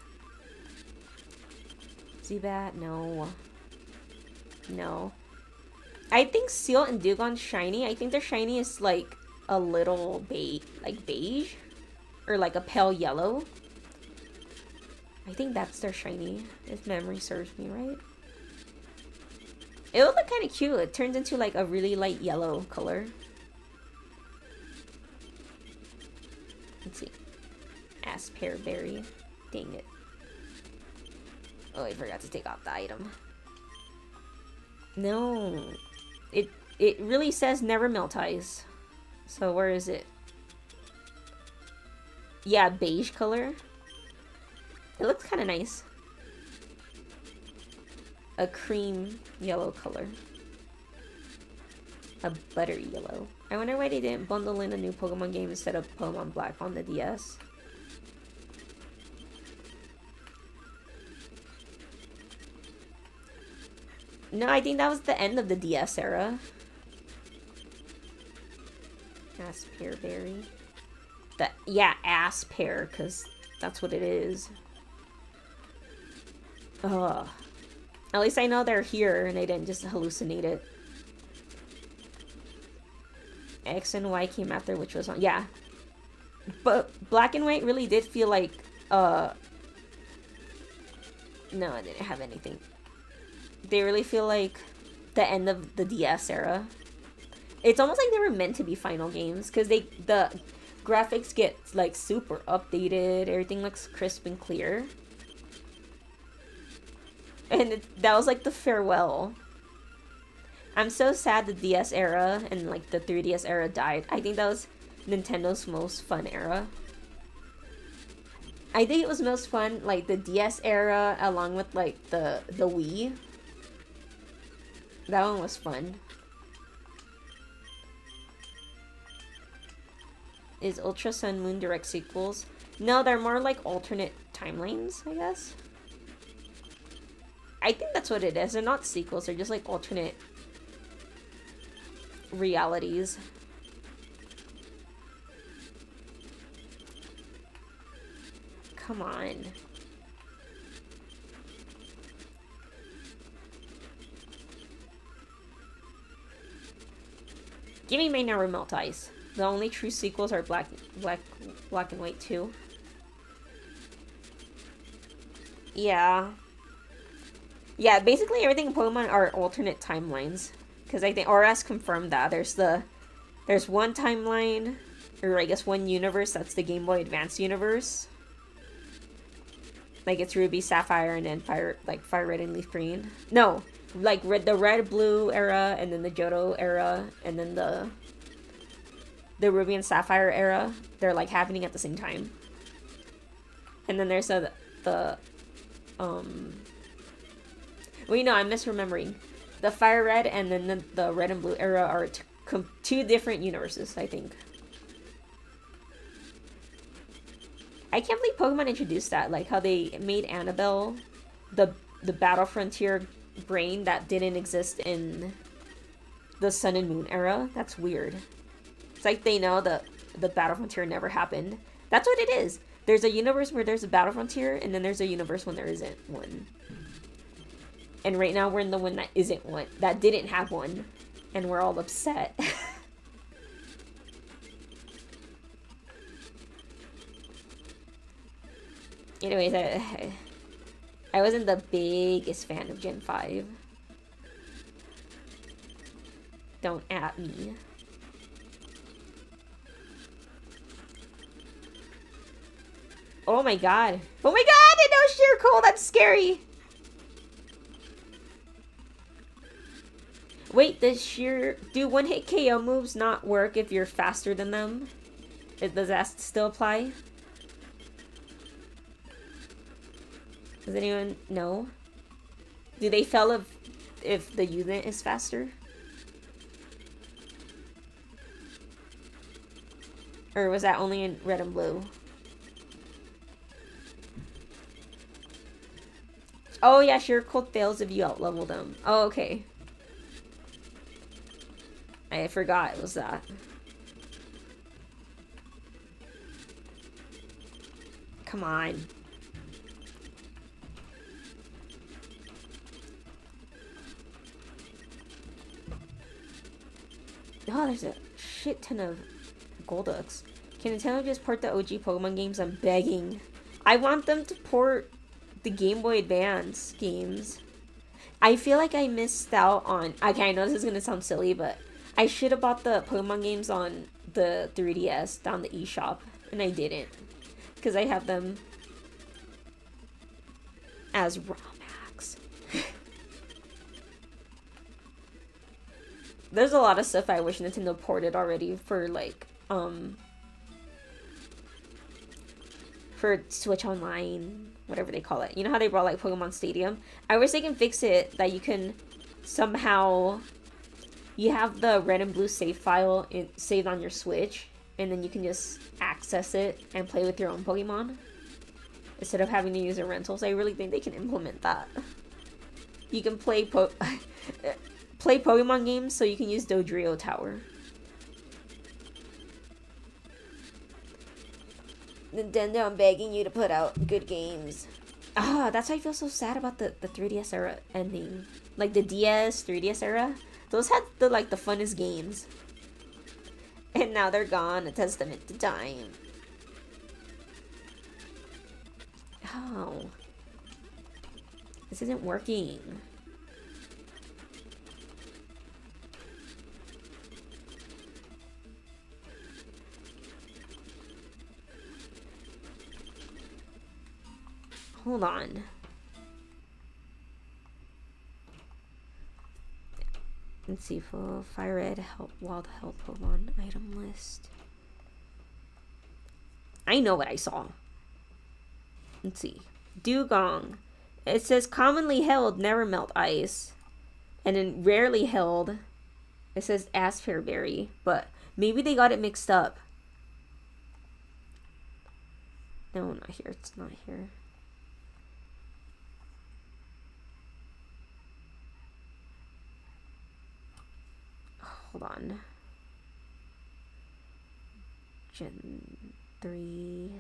Zubat? No. No. I think Seal and Dugong shiny. I think their shiny is like a little beige. Or like a pale yellow. I think that's their shiny. If memory serves me right. It would look kind of cute. It turns into like a really light yellow color. Let's see. Asperberry. Dang it. Oh, I forgot to take off the item. No. It really says Never Melt Ice. So where is it? Yeah, beige color. It looks kind of nice. A cream yellow color. A buttery yellow. I wonder why they didn't bundle in a new Pokemon game instead of Pokemon Black on the DS. No, I think that was the end of the DS era. Asperberry. Yeah, Asper, because that's what it is. Ugh. At least I know they're here and I didn't just hallucinate it. X and Y came after, which was on. Yeah. But Black and White really did feel like, no, I didn't have anything. They really feel like the end of the DS era. It's almost like they were meant to be final games, because the graphics get like super updated. Everything looks crisp and clear. And that was like the farewell. I'm so sad the DS era and like the 3DS era died. I think that was Nintendo's most fun era. I think it was most fun like the DS era along with like the Wii. That one was fun. Is Ultra Sun Moon direct sequels? No, they're more like alternate timelines, I guess. I think that's what it is. They're not sequels, they're just like alternate realities. Come on. Give me my Naru Melt Ice. The only true sequels are Black and White 2. Yeah. Yeah, basically everything in Pokemon are alternate timelines. Because I think RS confirmed that. There's one timeline, or I guess one universe, that's the Game Boy Advance universe. Like it's Ruby, Sapphire, and then Fire Red and Leaf Green. No, like the Red Blue era, and then the Johto era, and then the Ruby and Sapphire era. They're like happening at the same time. And then there's wait, no, I'm misremembering. The FireRed and then the Red and Blue era are two different universes, I think. I can't believe Pokemon introduced that, like how they made Annabelle the Battle Frontier brain that didn't exist in the Sun and Moon era. That's weird. It's like they know the Battle Frontier never happened. That's what it is. There's a universe where there's a Battle Frontier, and then there's a universe when there isn't one. And right now we're in the one that isn't one, that didn't have one, and we're all upset. Anyways, I wasn't the biggest fan of Gen 5. Don't at me. Oh my god. Oh my god! I know sheer cold! That's scary! Wait, do one-hit KO moves not work if you're faster than them? Does that still apply? Does anyone know? Do they fail if the unit is faster? Or was that only in Red and Blue? Oh yeah, sure, cold fails if you outlevel them. Oh, okay. I forgot it was that. Come on. Oh, there's a shit ton of Golducks. Can Nintendo just port the OG Pokemon games? I'm begging. I want them to port the Game Boy Advance games. I feel like I missed out on... Okay, I know this is going to sound silly, but I should have bought the Pokemon games on the 3DS down the eShop, and I didn't. Because I have them as ROMhacks. There's a lot of stuff I wish Nintendo ported already for, like, for Switch Online, whatever they call it. You know how they brought, like, Pokemon Stadium? I wish they can fix it that you can somehow... You have the Red and Blue save file saved on your Switch, and then you can just access it and play with your own Pokemon instead of having to use a rental. So I really think they can implement that. You can play play Pokemon games, so you can use Dodrio Tower. Nintendo, I'm begging you to put out good games. Ah, that's why I feel so sad about the 3DS era ending. Like the DS, 3DS era. Those had the funnest games. And now they're gone. A testament to time. Oh. This isn't working. Hold on. Let's see, for FireRed wild help Pokemon item list. I know what I saw. Let's see. Dugong. It says commonly held, never melt ice. And then rarely held, it says Asperberry. But maybe they got it mixed up. No, not here. It's not here. Hold on. Gen 3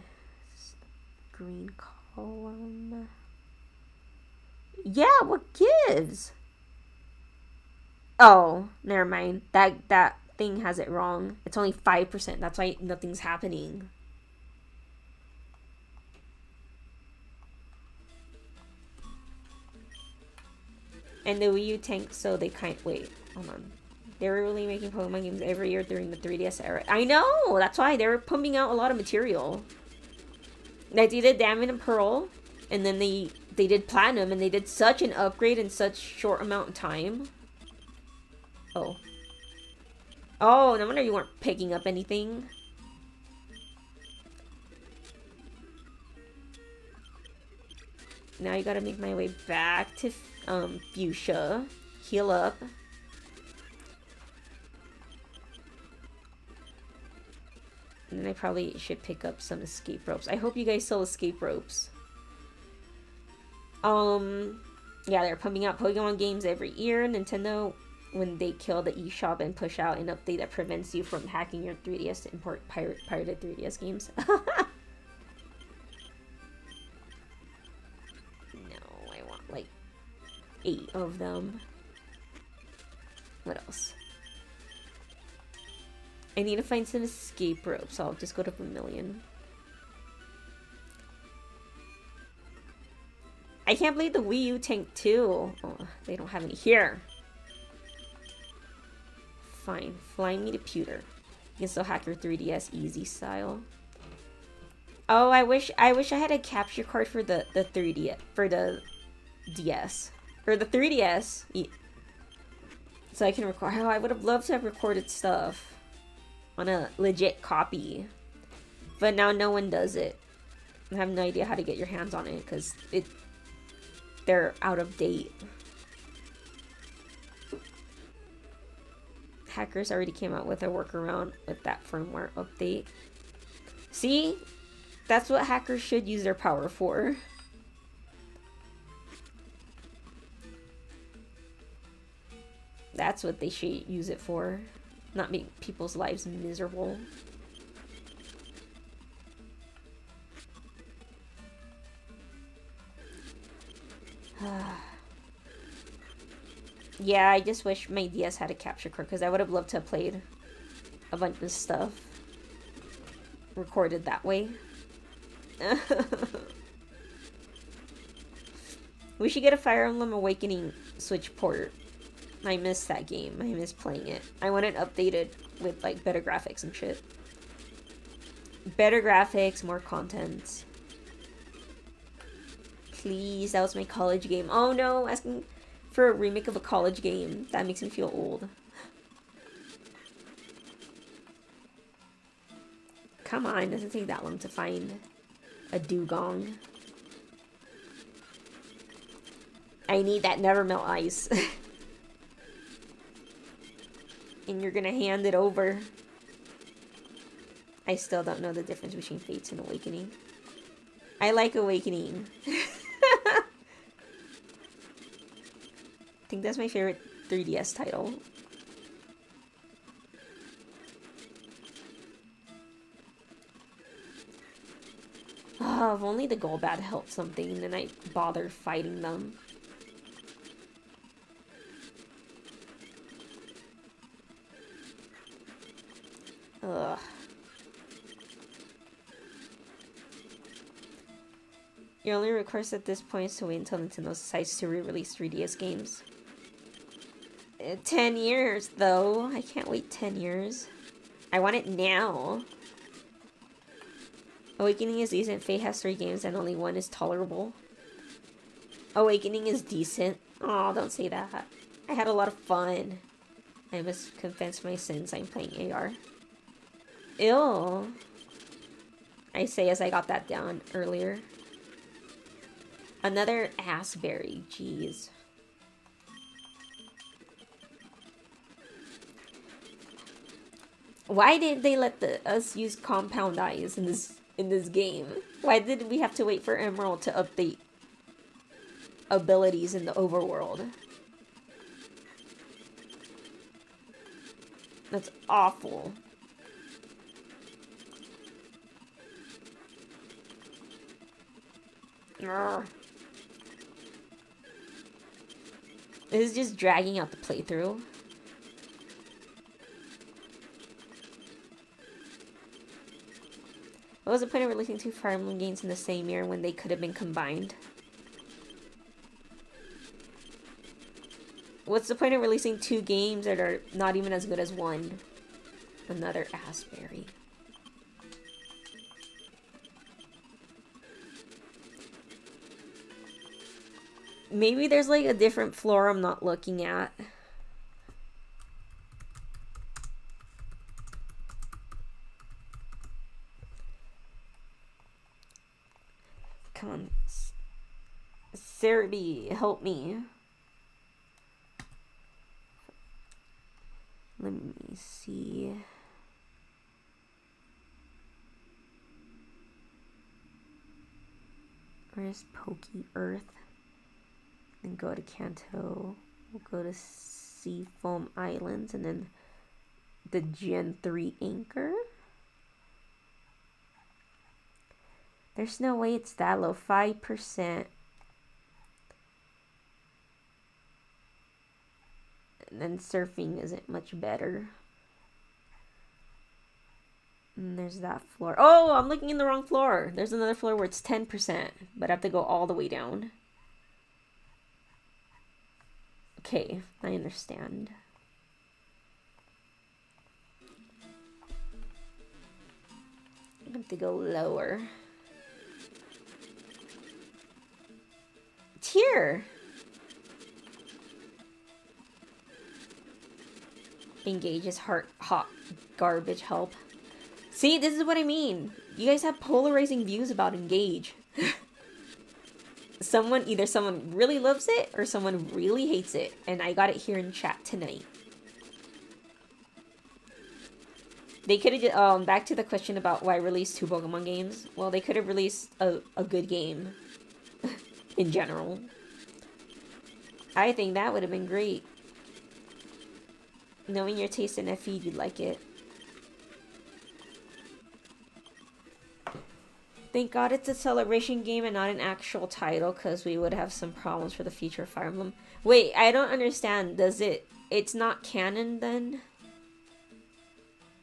green column. Yeah, what gives? Oh, never mind. That thing has it wrong. It's only 5%. That's why nothing's happening. And the Wii U tanked, so they wait, hold on. They were really making Pokemon games every year during the 3DS era. I know! That's why they were pumping out a lot of material. Like, they did Diamond and Pearl, and then they did Platinum, and they did such an upgrade in such short amount of time. Oh. Oh, no wonder you weren't picking up anything. Now you gotta make my way back to Fuchsia. Heal up. And then I probably should pick up some escape ropes. I hope you guys sell escape ropes. Yeah, they're pumping out Pokemon games every year. Nintendo, when they kill the eShop and push out an update that prevents you from hacking your 3DS to import pirated 3DS games. No, I want like 8 of them. What else? I need to find some escape ropes, so I'll just go to Vermilion. I can't believe the Wii U tanked too. Oh, they don't have any here. Fine, fly me to Pewter. You can still hack your 3DS easy style. Oh, I wish I had a capture card for the 3D for the DS or the 3DS, so I can record. Oh, I would have loved to have recorded stuff on a legit copy, but now no one does it. I have no idea how to get your hands on it because they're out of date. Hackers already came out with a workaround with that firmware update. See? That's what hackers should use their power for. That's what they should use it for. Not make people's lives miserable. Yeah, I just wish my DS had a capture card because I would have loved to have played a bunch of stuff recorded that way. We should get a Fire Emblem Awakening Switch port. I miss that game. I miss playing it. I want it updated with like better graphics and shit. Better graphics, more content. Please, that was my college game. Oh no, asking for a remake of a college game. That makes me feel old. Come on, it doesn't take that long to find a dugong. I need that never melt ice. And you're gonna hand it over. I still don't know the difference between Fates and Awakening. I like Awakening. I think that's my favorite 3DS title. Oh, if only the Golbat helped something, then I'd bother fighting them. Ugh. Your only recourse at this point is to wait until Nintendo decides to re-release 3DS games. 10 years, though. I can't wait 10 years. I want it now. Awakening is decent. Fate has 3 games and only 1 is tolerable. Awakening is decent. Oh, don't say that. I had a lot of fun. I must confess my sins. I'm playing AR. Ew. I say as I got that down earlier. Another assberry. Jeez. Why did they let us use compound eyes in this game? Why did we have to wait for Emerald to update abilities in the overworld? That's awful. Urgh. This is just dragging out the playthrough. What was the point of releasing 2 Fire Emblem games in the same year when they could have been combined? What's the point of releasing 2 games that are not even as good as one? Another assberry. Maybe there's like a different floor I'm not looking at. Come on. Cerebi, help me. Let me see. Where's Pokey Earth? Then go to Kanto. We'll go to Seafoam Islands and then the Gen 3 Anchor. There's no way it's that low. 5%. And then surfing isn't much better. And there's that floor. Oh, I'm looking in the wrong floor. There's another floor where it's 10%, but I have to go all the way down. Okay, I understand. I have to go lower. It's here. Engages hot garbage help. See, this is what I mean. You guys have polarizing views about Engage. Either someone really loves it or someone really hates it. And I got it here in chat tonight. They could have, back to the question about why release 2 Pokemon games. Well, they could have released a good game. In general. I think that would have been great. Knowing your taste in FE, you'd like it. Thank God it's a celebration game and not an actual title, because we would have some problems for the future of Fire Emblem. Wait, I don't understand. It's not canon then?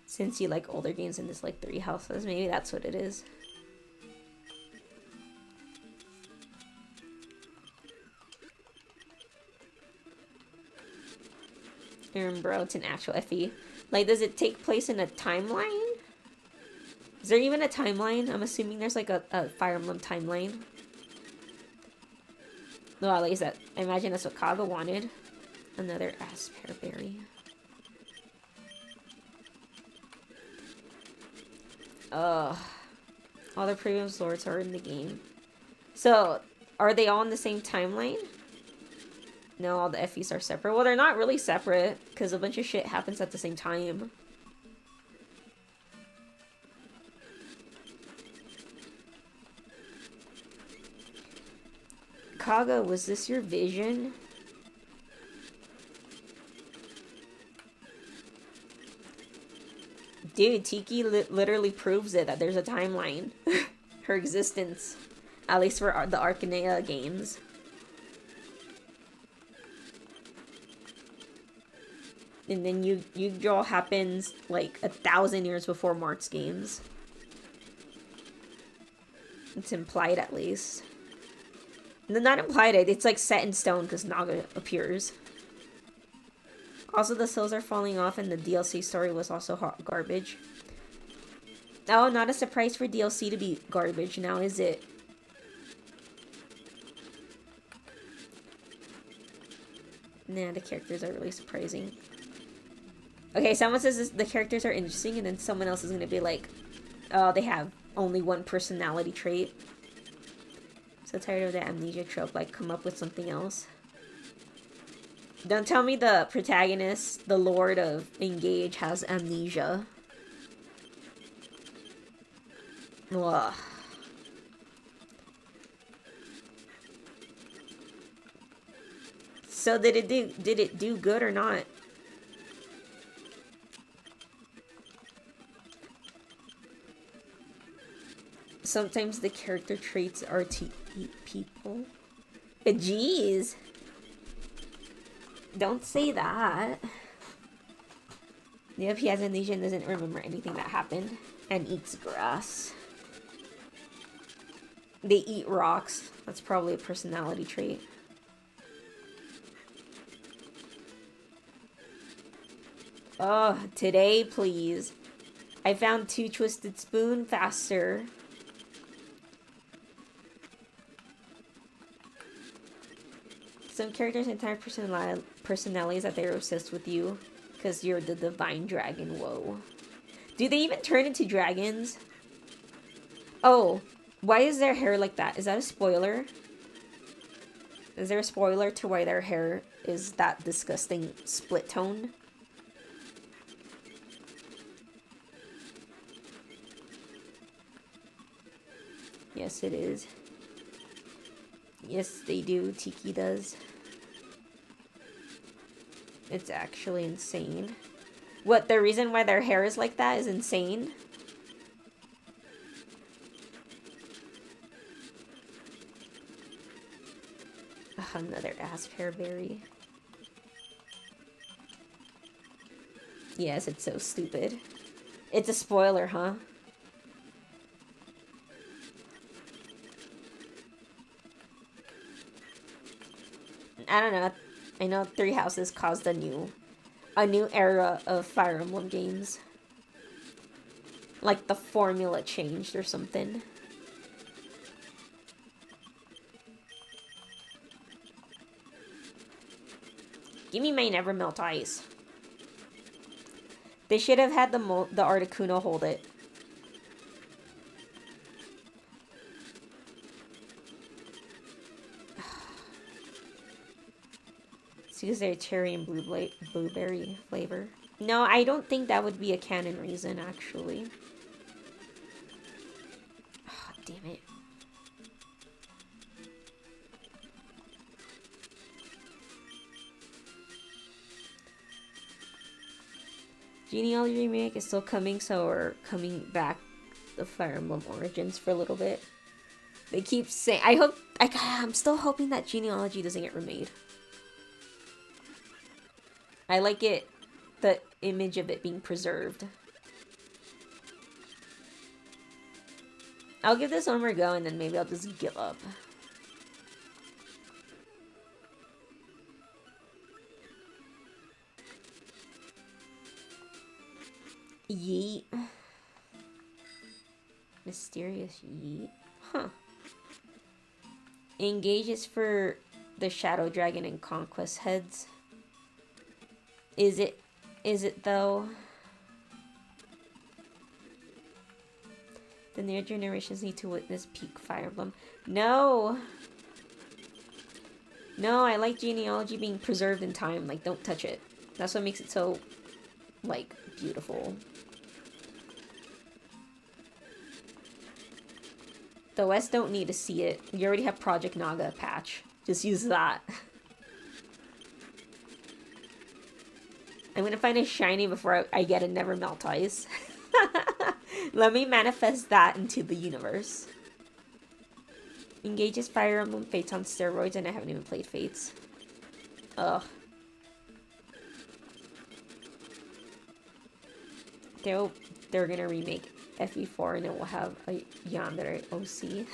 Since you like older games and there's like 3 houses, maybe that's what it is. Bro, it's an actual FE. Like, does it take place in a timeline? Is there even a timeline? I'm assuming there's like a Fire Emblem timeline. No, at least I imagine that's what Kaga wanted. Another Asperberry. Ugh. All the previous lords are in the game. So, are they all in the same timeline? No, all the FEs are separate. Well, they're not really separate, because a bunch of shit happens at the same time. Kaga, was this your vision? Dude, Tiki literally proves it, that there's a timeline. Her existence. At least for the Arcanea games. And then Yu-Gi-Oh! Happens like 1,000 years before Mart's games. It's implied at least. No, not implied, it's like set in stone because Naga appears. Also, the cells are falling off and the DLC story was also hot garbage. Oh, not a surprise for DLC to be garbage now, is it? Nah, the characters are really surprising. Okay, someone says the characters are interesting, and then someone else is gonna be like, oh, they have only one personality trait. So tired of the amnesia trope, like come up with something else. Don't tell me the protagonist, the Lord of Engage, has amnesia. Ugh. So did it do good or not? Sometimes the character traits are to eat people. Jeez. Don't say that. Yep, he has amnesia and doesn't remember anything that happened. And eats grass. They eat rocks. That's probably a personality trait. Oh, today, please. I found 2 Twisted Spoon faster. Some characters' entire personalities that they're obsessed with you because you're the divine dragon. Whoa. Do they even turn into dragons? Oh, why is their hair like that? Is that a spoiler? Is there a spoiler to why their hair is that disgusting split tone? Yes, it is. Yes, they do. Tiki does. It's actually insane. What, the reason why their hair is like that is insane? Ugh, another ass berry. Yes, it's so stupid. It's a spoiler, huh? I don't know. I know 3 Houses caused a new era of Fire Emblem games. Like the formula changed or something. Give me my Never Melt Ice. They should have had the Articuno hold it. Because they're cherry and blueberry flavor. No, I don't think that would be a canon reason, actually. Oh, damn it. Genealogy remake is still coming, so we're coming back the Fire Emblem Origins for a little bit. They keep saying, I'm still hoping that Genealogy doesn't get remade. I like it, the image of it being preserved. I'll give this one more go and then maybe I'll just give up. Yeet. Mysterious yeet. Huh. Engages for the Shadow Dragon and Conquest heads. Is it though? The newer generations need to witness peak Fire Emblem. No! No, I like genealogy being preserved in time. Like, don't touch it. That's what makes it so, like, beautiful. The West don't need to see it. You already have Project Naga patch. Just use that. I'm gonna find a shiny before I get a Never Melt Ice. Let me manifest that into the universe. Engages Fire Emblem Fates on steroids, and I haven't even played Fates. Ugh. They're gonna remake FE4 and it will have a Yandere OC.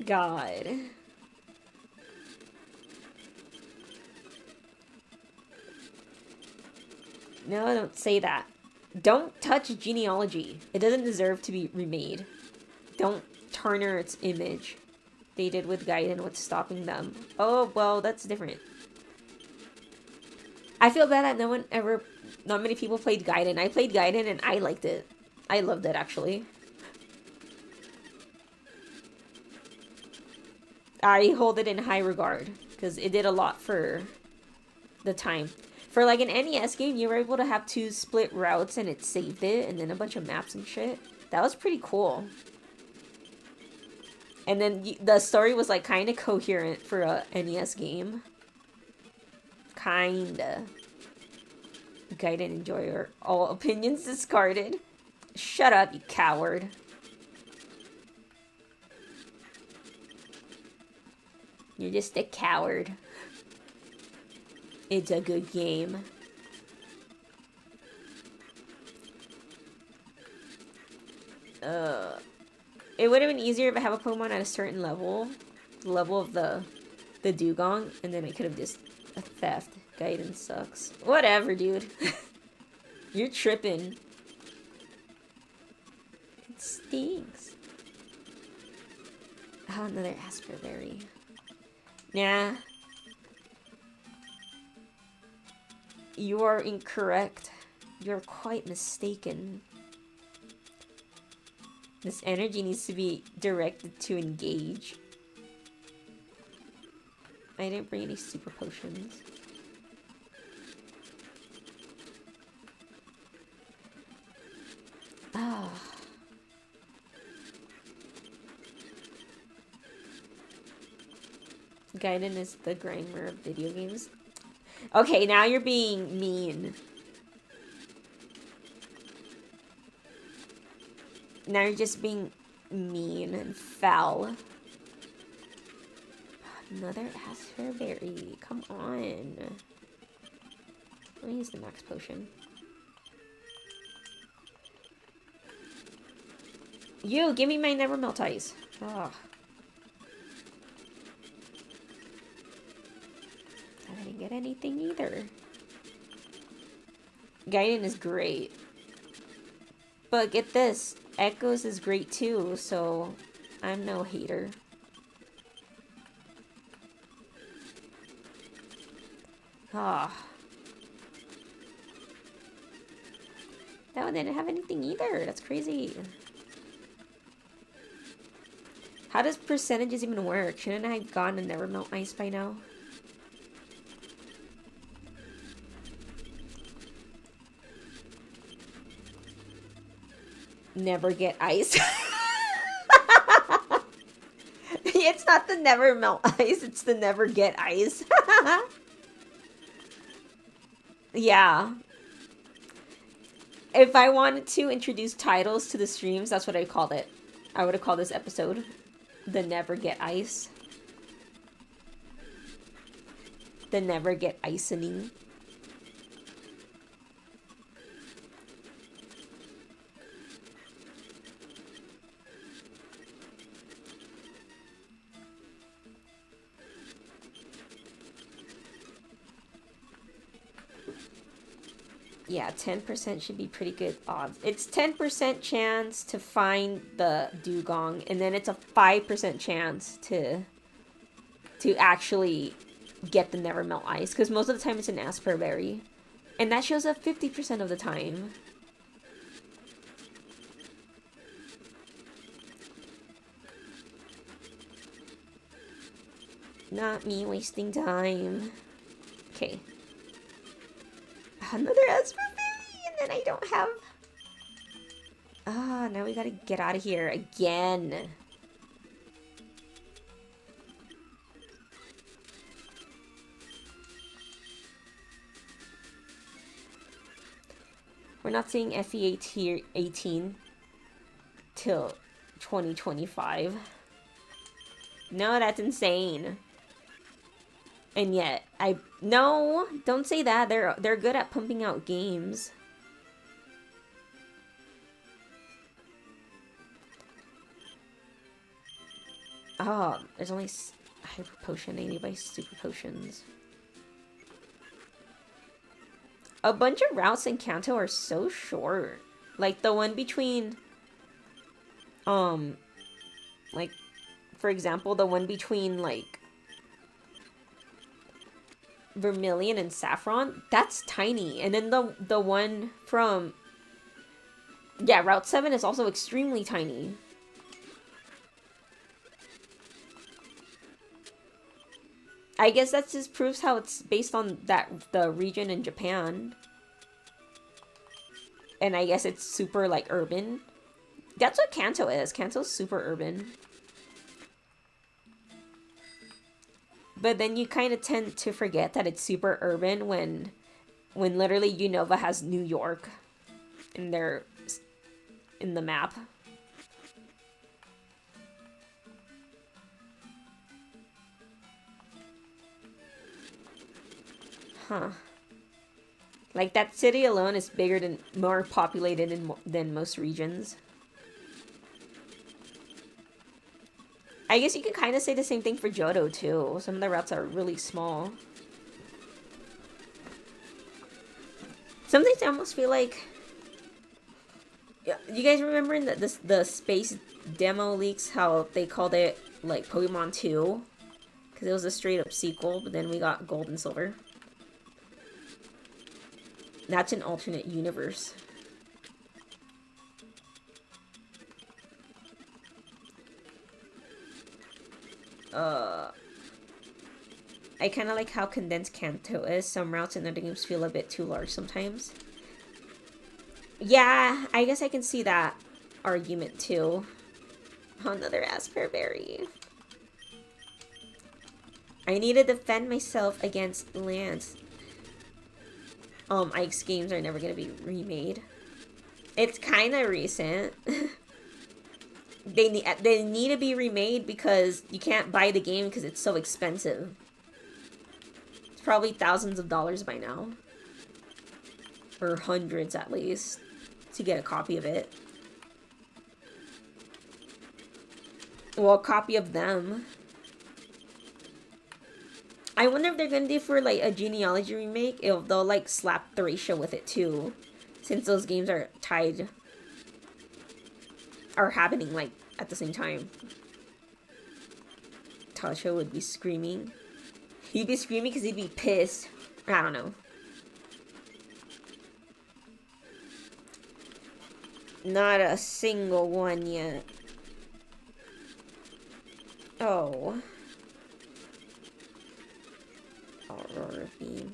God. No, don't say that. Don't touch genealogy. It doesn't deserve to be remade. Don't tarnish its image. They did with Gaiden. What's stopping them? Oh, well, that's different. I feel bad that not many people played Gaiden. I played Gaiden and I liked it. I loved it, actually. I hold it in high regard because it did a lot for the time. For like an NES game, you were able to have 2 split routes and it saved it, and then a bunch of maps and shit. That was pretty cool. And then the story was like kind of coherent for a NES game. Kinda. Gaiden enjoyer. All opinions discarded. Shut up, you coward. You're just a coward. It's a good game. It would have been easier if I have a Pokemon at a certain level. The level of the Dugong. And then I could have just a theft. Gaiden sucks. Whatever, dude. You're tripping. It stinks. Oh, another Asperberry. Nah. You are incorrect. You're quite mistaken. This energy needs to be directed to engage. I didn't bring any super potions. Ah. Gaiden is the Grimer of video games. Okay, now you're being mean. Now you're just being mean and foul. Another Asperberry. Come on. Let me use the max potion. You, give me my Never Melt Ice. Ugh. I didn't get anything either. Gaiden is great. But get this. Echoes is great too, so I'm no hater. Ah. That one didn't have anything either. That's crazy. How does percentages even work? Shouldn't I have gotten a Never Melt Ice by now? Never get ice. It's not the never melt ice, it's the never get ice. Yeah. If I wanted to introduce titles to the streams, that's what I called it. I would have called this episode The Never Get Ice. The Never Get Icening. Yeah, 10% should be pretty good odds. It's 10% chance to find the Dugong, and then it's a 5% chance to actually get the Never Melt Ice, because most of the time it's an Asperberry. And that shows up 50% of the time. Not me wasting time. Okay. Another Asperberry, and then I don't have... Ah, now we gotta get out of here again. We're not seeing FE18 till 2025. No, that's insane. And yet, no, don't say that. They're good at pumping out games. Oh, there's only hyper potion. I need to buy super potions. A bunch of routes in Kanto are so short. Like the one between, like, for example, the one between like Vermilion and Saffron, that's tiny. And then the one from, yeah, Route 7 is also extremely tiny. I guess that just proves how it's based on the region in Japan. And I guess it's super, like, urban. That's what Kanto is. Kanto's super urban. But then you kind of tend to forget that it's super urban when literally Unova has New York in the map. Huh. Like, that city alone is bigger than, more populated than most regions. I guess you could kind of say the same thing for Johto, too. Some of the routes are really small. Sometimes I almost feel like... Yeah, you guys remember in the space demo leaks how they called it, like, Pokemon 2? Because it was a straight-up sequel, but then we got Gold and Silver. That's an alternate universe. I kind of like how condensed Kanto is. Some routes in other games feel a bit too large sometimes. Yeah, I guess I can see that argument too. Another Asperberry. I need to defend myself against Lance. Ike's games are never gonna be remade. It's kind of recent. They need to be remade because you can't buy the game because it's so expensive. It's probably thousands of dollars by now. Or hundreds at least. To get a copy of it. Well, a copy of them. I wonder if they're gonna do for like a genealogy remake, if they'll like slap Thracia with it too. Since those games are tied, are happening like at the same time. Tasha would be screaming. He'd be screaming because he'd be pissed. I don't know. Not a single one yet. Oh. Aurora Beam.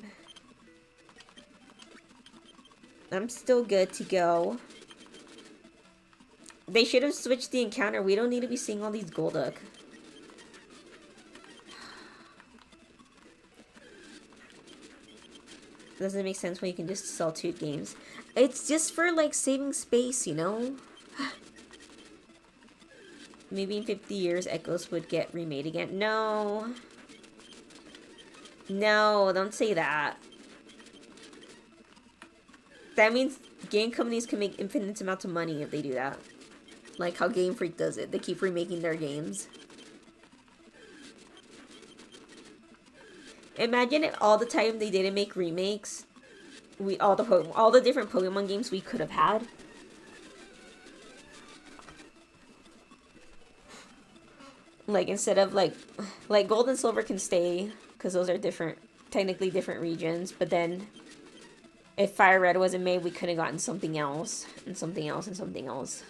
I'm still good to go. They should have switched the encounter. We don't need to be seeing all these Golduck. Doesn't make sense when you can just sell 2 games. It's just for, like, saving space, you know? Maybe in 50 years, Echoes would get remade again. No. No, don't say that. That means game companies can make infinite amounts of money if they do that. Like how Game Freak does it. They keep remaking their games. Imagine if all the time they didn't make remakes, all the different Pokemon games we could have had. Like instead of like Gold and Silver can stay because those are different, technically different regions. But then if FireRed wasn't made, we could have gotten something else and something else and something else.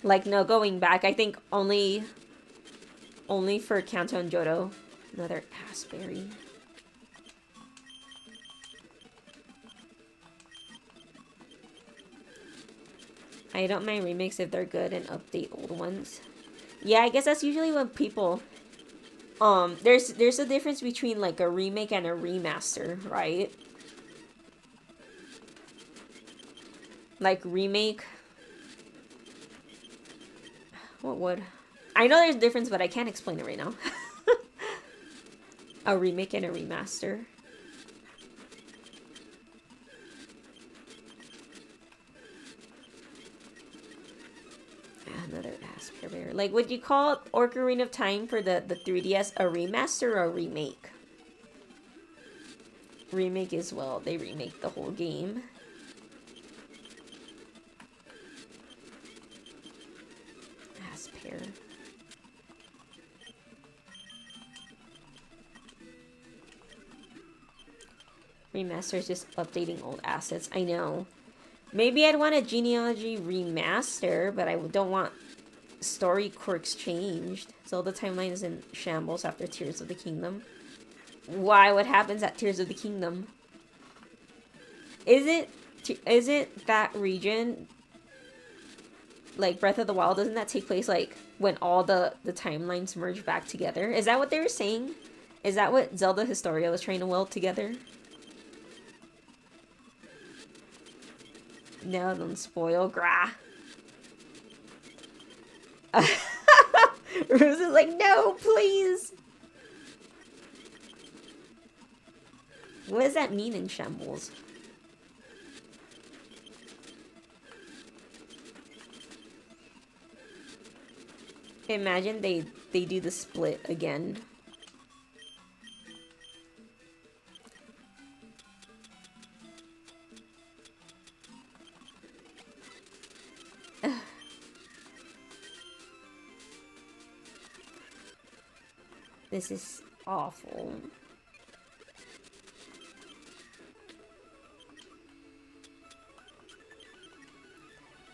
Like no, going back, I think only for Kanto and Johto. Another Asperry. I don't mind remakes if they're good and update old ones. Yeah, I guess that's usually when people... there's a difference between like a remake and a remaster, right? Like remake... What would... I know there's a difference, but I can't explain it right now. A remake and a remaster. Another Asperbear. Like, would you call Ocarina of Time for the 3DS a remaster or a remake? Remake as well. They remake the whole game. Asper. Remaster is just updating old assets. I know. Maybe I'd want a genealogy remaster, but I don't want story quirks changed. Zelda timeline is in shambles after Tears of the Kingdom. Why? What happens at Tears of the Kingdom? Is it that region, like Breath of the Wild, doesn't that take place like when all the timelines merge back together? Is that what they were saying? Is that what Zelda Historia was trying to weld together? No, don't spoil, grah. Rose is like, no, please. What does that mean in shambles? Imagine they do the split again. This is awful.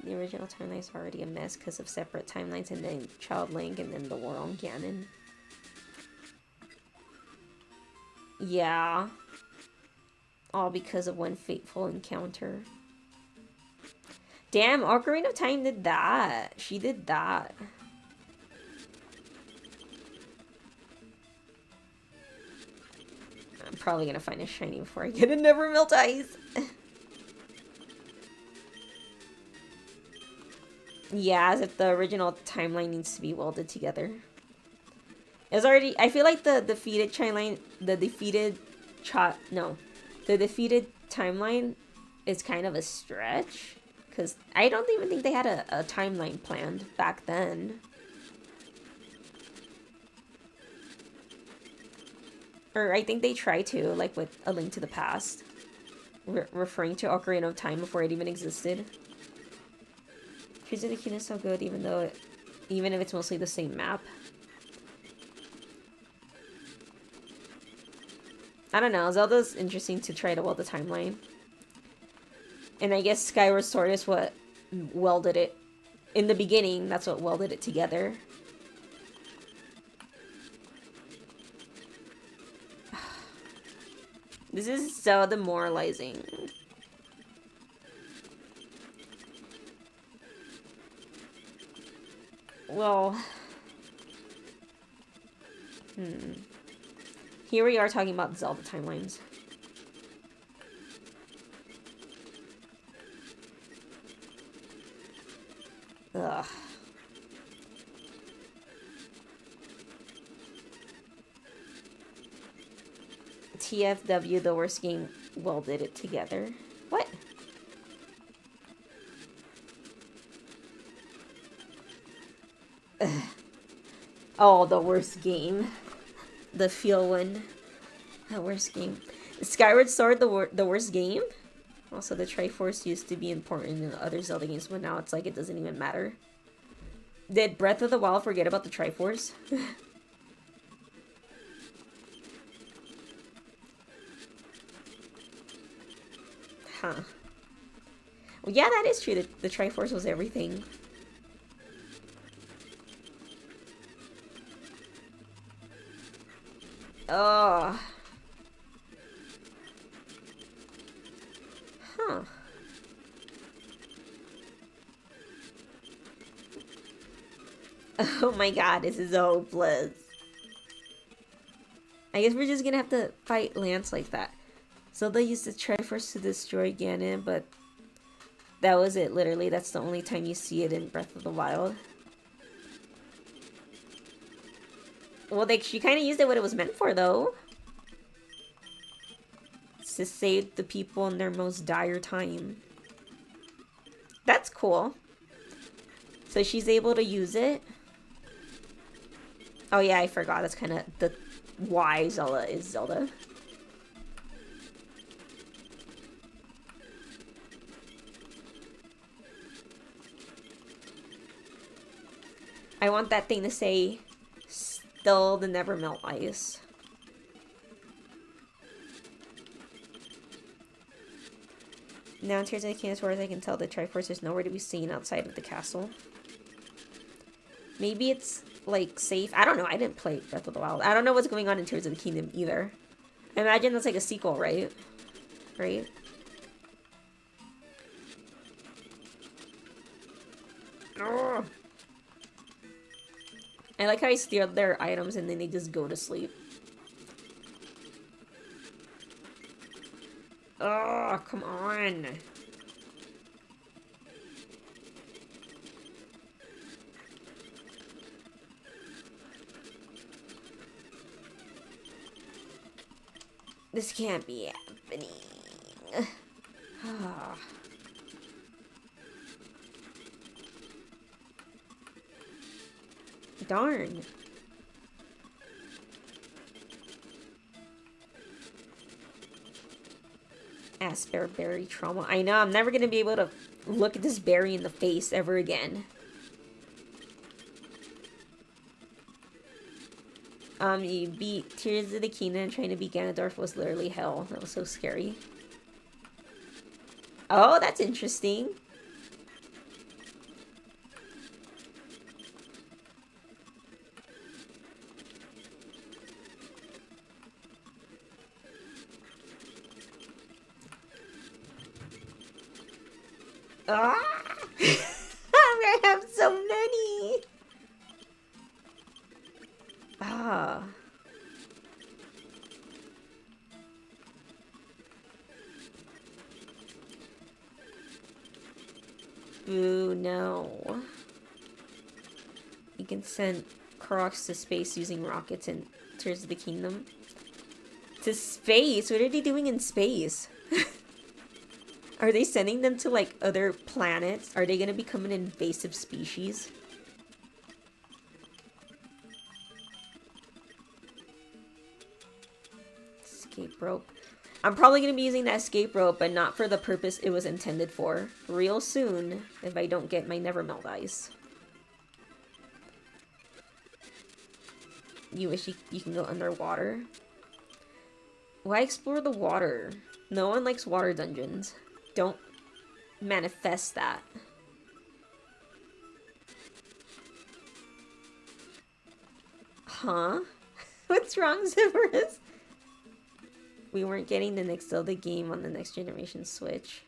The original timeline is already a mess because of separate timelines, and then Child Link, and then the war on Ganon. Yeah. All because of one fateful encounter. Damn, Ocarina of Time did that. She did that. I'm probably gonna find a shiny before I get a Never Melt Ice. Yeah, as if the original timeline needs to be welded together. It's already, I feel like the defeated timeline, the defeated timeline is kind of a stretch. Because I don't even think they had a timeline planned back then. Or I think they tried to, like with A Link to the Past. Referring to Ocarina of Time before it even existed. Tears of the Kingdom is so good, even if it's mostly the same map. I don't know, Zelda's interesting to try to weld the timeline. And I guess Skyward Sword is what welded it. In the beginning, that's what welded it together. This is so demoralizing. Well... Here we are talking about Zelda timelines. Ugh. TFW, the worst game, welded it together. What? Ugh. Oh, the worst game. The feel one. The worst game. Skyward Sword, the worst game? Also, the Triforce used to be important in other Zelda games, but now it's like it doesn't even matter. Did Breath of the Wild forget about the Triforce? Huh. Well, yeah, that is true. The Triforce was everything. Oh. Huh. Oh my god, this is hopeless. I guess we're just gonna have to fight Lance like that. Zelda used the Triforce to destroy Ganon, but that was it, literally. That's the only time you see it in Breath of the Wild. Well, she kind of used it what it was meant for, though. It's to save the people in their most dire time. That's cool. So she's able to use it. Oh yeah, I forgot. That's kind of the why Zelda is Zelda. I want that thing to say, still the never melt ice. Now in Tears of the Kingdom, as far as I can tell, the Triforce is nowhere to be seen outside of the castle. Maybe it's, like, safe. I don't know. I didn't play Breath of the Wild. I don't know what's going on in Tears of the Kingdom either. I imagine that's like a sequel, right? Right? Oh. I like how I steal their items and then they just go to sleep. Oh, come on. This can't be happening. Darn. Berry trauma. I know, I'm never gonna be able to look at this berry in the face ever again. You beat Tears of the Kingdom, trying to beat Ganondorf was literally hell. That was so scary. Oh, that's interesting. Ah! I have so many! Ah. Boo, no. You can send Koroks to space using rockets in Tears of the Kingdom. To space? What are they doing in space? Are they sending them to, like, other planets? Are they gonna become an invasive species? Escape rope. I'm probably gonna be using that escape rope, but not for the purpose it was intended for. Real soon, if I don't get my Never Melt Ice. You wish you can go underwater? Why explore the water? No one likes water dungeons. Don't manifest that. Huh? What's wrong, Severus? We weren't getting the next Zelda game on the next generation Switch.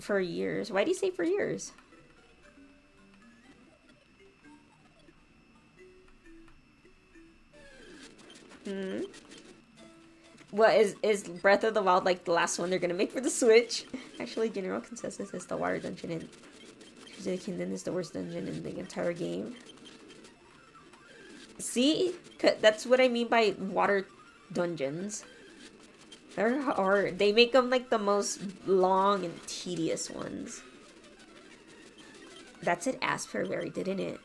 For years. Why do you say for years? Hmm. What is Breath of the Wild like the last one they're gonna make for the Switch? Actually, general consensus is the water dungeon in Tears of the Kingdom is the worst dungeon in the entire game. See? That's what I mean by water dungeons. They're hard. They make them like the most long and tedious ones. That's it, FireRed, didn't it?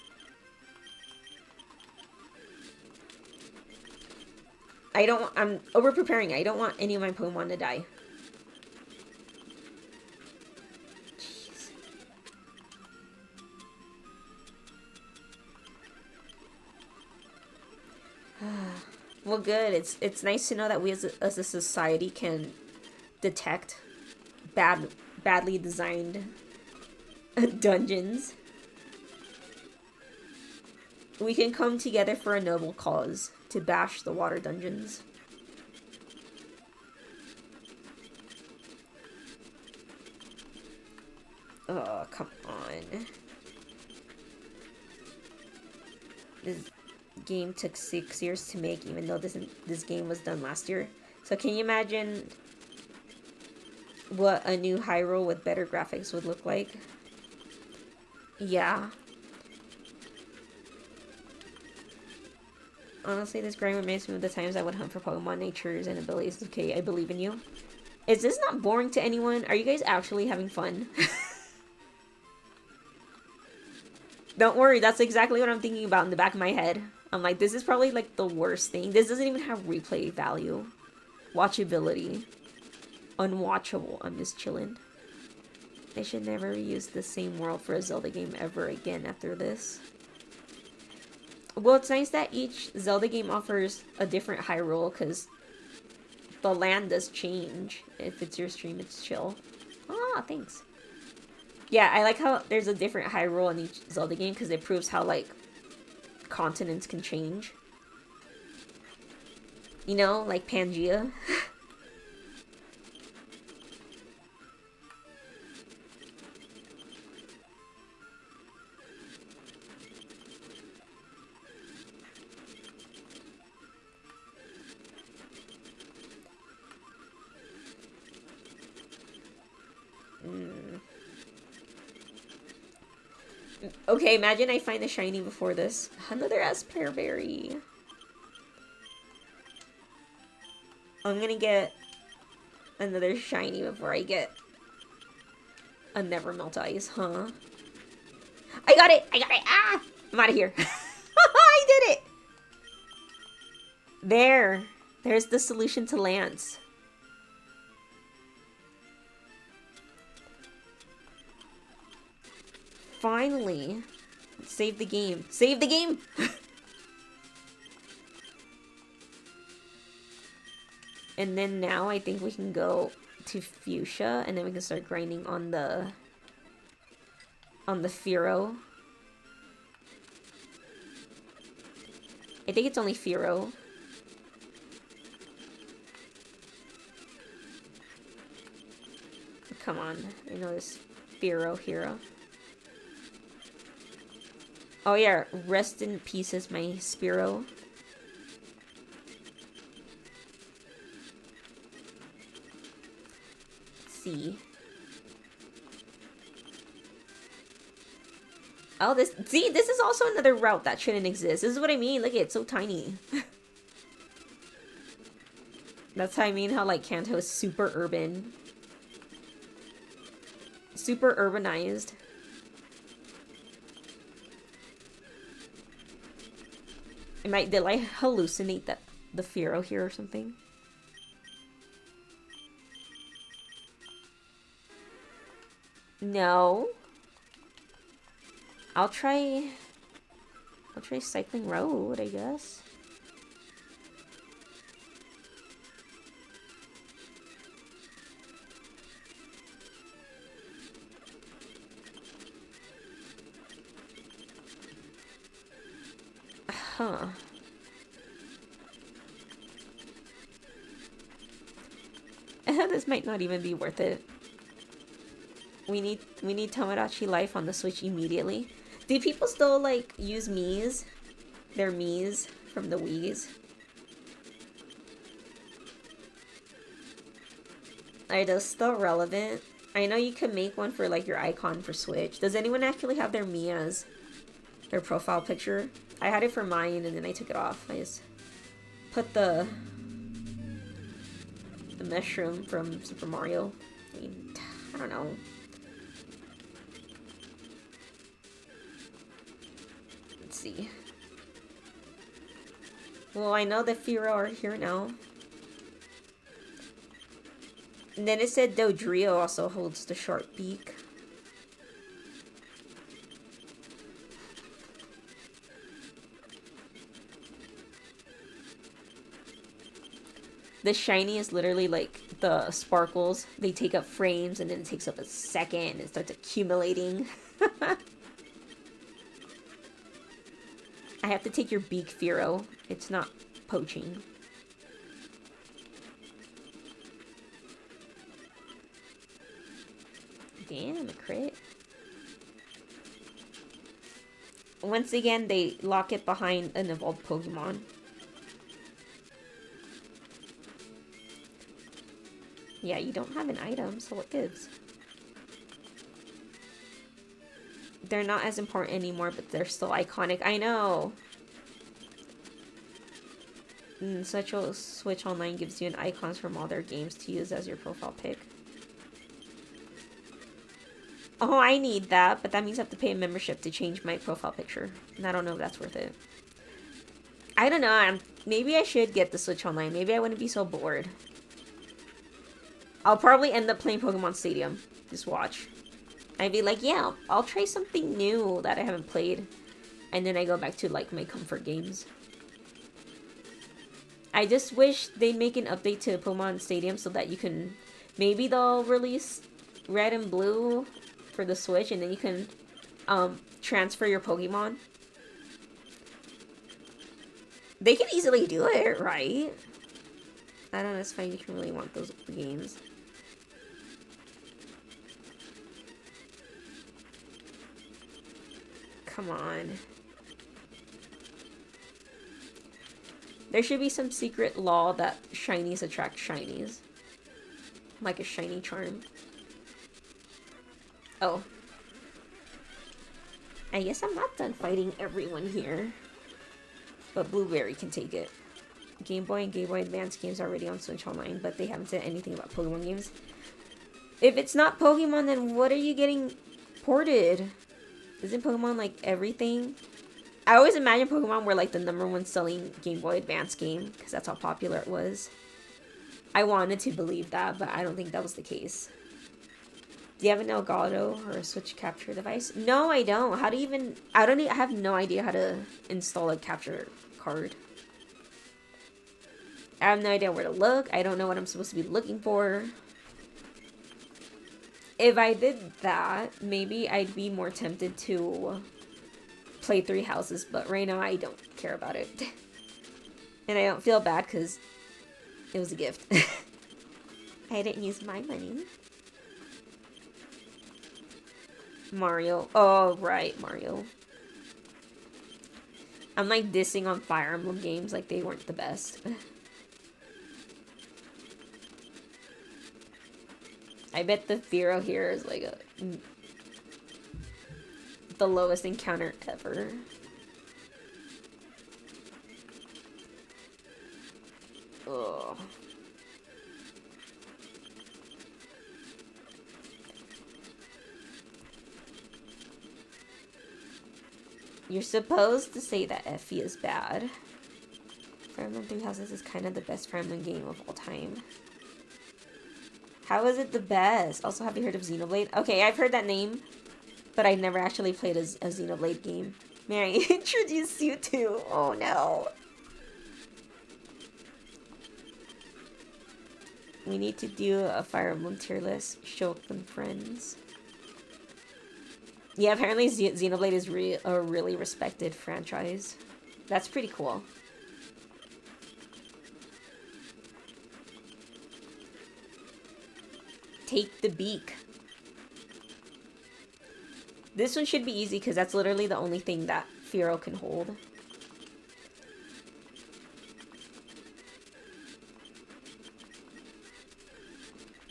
I'm over-preparing. I don't want any of my Pokemon to die. Jeez. Well, good. It's nice to know that we as a society can detect badly designed dungeons. We can come together for a noble cause. To bash the water dungeons. Oh, come on. This game took 6 years to make, even though this game was done last year. So can you imagine what a new Hyrule with better graphics would look like? Yeah. Honestly, this grind reminds me of the times I would hunt for Pokemon natures and abilities. Okay, I believe in you. Is this not boring to anyone? Are you guys actually having fun? Don't worry, that's exactly what I'm thinking about in the back of my head. I'm like, this is probably like the worst thing. This doesn't even have replay value. Watchability. Unwatchable. I'm just chilling. They should never use the same world for a Zelda game ever again after this. Well, it's nice that each Zelda game offers a different Hyrule, because the land does change. If it's your stream, it's chill. Ah, thanks. Yeah, I like how there's a different Hyrule in each Zelda game, because it proves how, like, continents can change. You know, like Pangea. Okay, imagine I find a shiny before this. Another Asperberry. I'm gonna get another shiny before I get a Never Melt Ice, huh? I got it! I got it! Ah! I'm out of here. I did it! There. There's the solution to Lance. Finally. Save the game. Save the game! And then now I think we can go to Fuchsia, and then we can start grinding on the Fearow. I think it's only Fearow. Come on, I know this Fearow hero. Oh yeah, rest in pieces, my Spearow. See. Oh, this is also another route that shouldn't exist. This is what I mean. Look at it, it's so tiny. That's how I mean how, like, Kanto is super urban. Super urbanized. Did I hallucinate the Fearow here or something? No. I'll try Cycling Road, I guess. Huh. This might not even be worth it. We need Tomodachi Life on the Switch immediately. Do people still, like, use Miis? Their Miis from the Wiis? Are those still relevant? I know you could make one for, like, your icon for Switch. Does anyone actually have their Mii as their profile picture? I had it for mine, and then I took it off. I just put the mushroom from Super Mario. I mean, I don't know. Let's see. Well, I know the Fearow are here now. And then it said Dodrio also holds the short beak. The shiny is literally like the sparkles. They take up frames and then it takes up a second and it starts accumulating. I have to take your beak, Fearow. It's not poaching. Damn, a crit. Once again, they lock it behind an evolved Pokemon. Yeah, you don't have an item, so what gives? They're not as important anymore, but they're still iconic. I know! Switch Online gives you an icons from all their games to use as your profile pic. Oh, I need that, but that means I have to pay a membership to change my profile picture. And I don't know if that's worth it. I don't know, maybe I should get the Switch Online. Maybe I wouldn't be so bored. I'll probably end up playing Pokemon Stadium. Just watch. I'd be like, yeah, I'll try something new that I haven't played. and then I go back to like my comfort games. I just wish they'd make an update to Pokemon Stadium so that you can... Maybe they'll release Red and Blue for the Switch, and then you can transfer your Pokemon. They can easily do it, right? I don't know, it's fine. You can really want those games. Come on. There should be some secret law that shinies attract shinies. Like a shiny charm. Oh. I guess I'm not done fighting everyone here. But Blueberry can take it. Game Boy and Game Boy Advance games are already on Switch Online, but they haven't said anything about Pokemon games. If it's not Pokemon, then what are you getting ported? Isn't Pokemon like everything? I always imagine Pokemon were like the #1 selling Game Boy Advance game, because that's how popular it was. I wanted to believe that, but I don't think that was the case. Do you have an Elgato or a Switch capture device? No, I don't. How do you even... I have no idea how to install a capture card. I have no idea where to look. I don't know what I'm supposed to be looking for. If I did that, maybe I'd be more tempted to play 3 Houses, but right now I don't care about it. And I don't feel bad because it was a gift. I didn't use my money. Mario. Oh, right, Mario. I'm like dissing on Fire Emblem games like they weren't the best. I bet the Fearow here is like the lowest encounter ever. Ugh. You're supposed to say that Effie is bad. Fire Emblem 3 Houses is kind of the best Fire Emblem game of all time. How is it the best? Also, have you heard of Xenoblade? Okay, I've heard that name, but I've never actually played a Xenoblade game. May I introduce you to? Oh no. We need to do a Fire Emblem tier list. Shulk and friends. Yeah, apparently Xenoblade is a really respected franchise. That's pretty cool. Take the beak. This one should be easy because that's literally the only thing that Fearow can hold.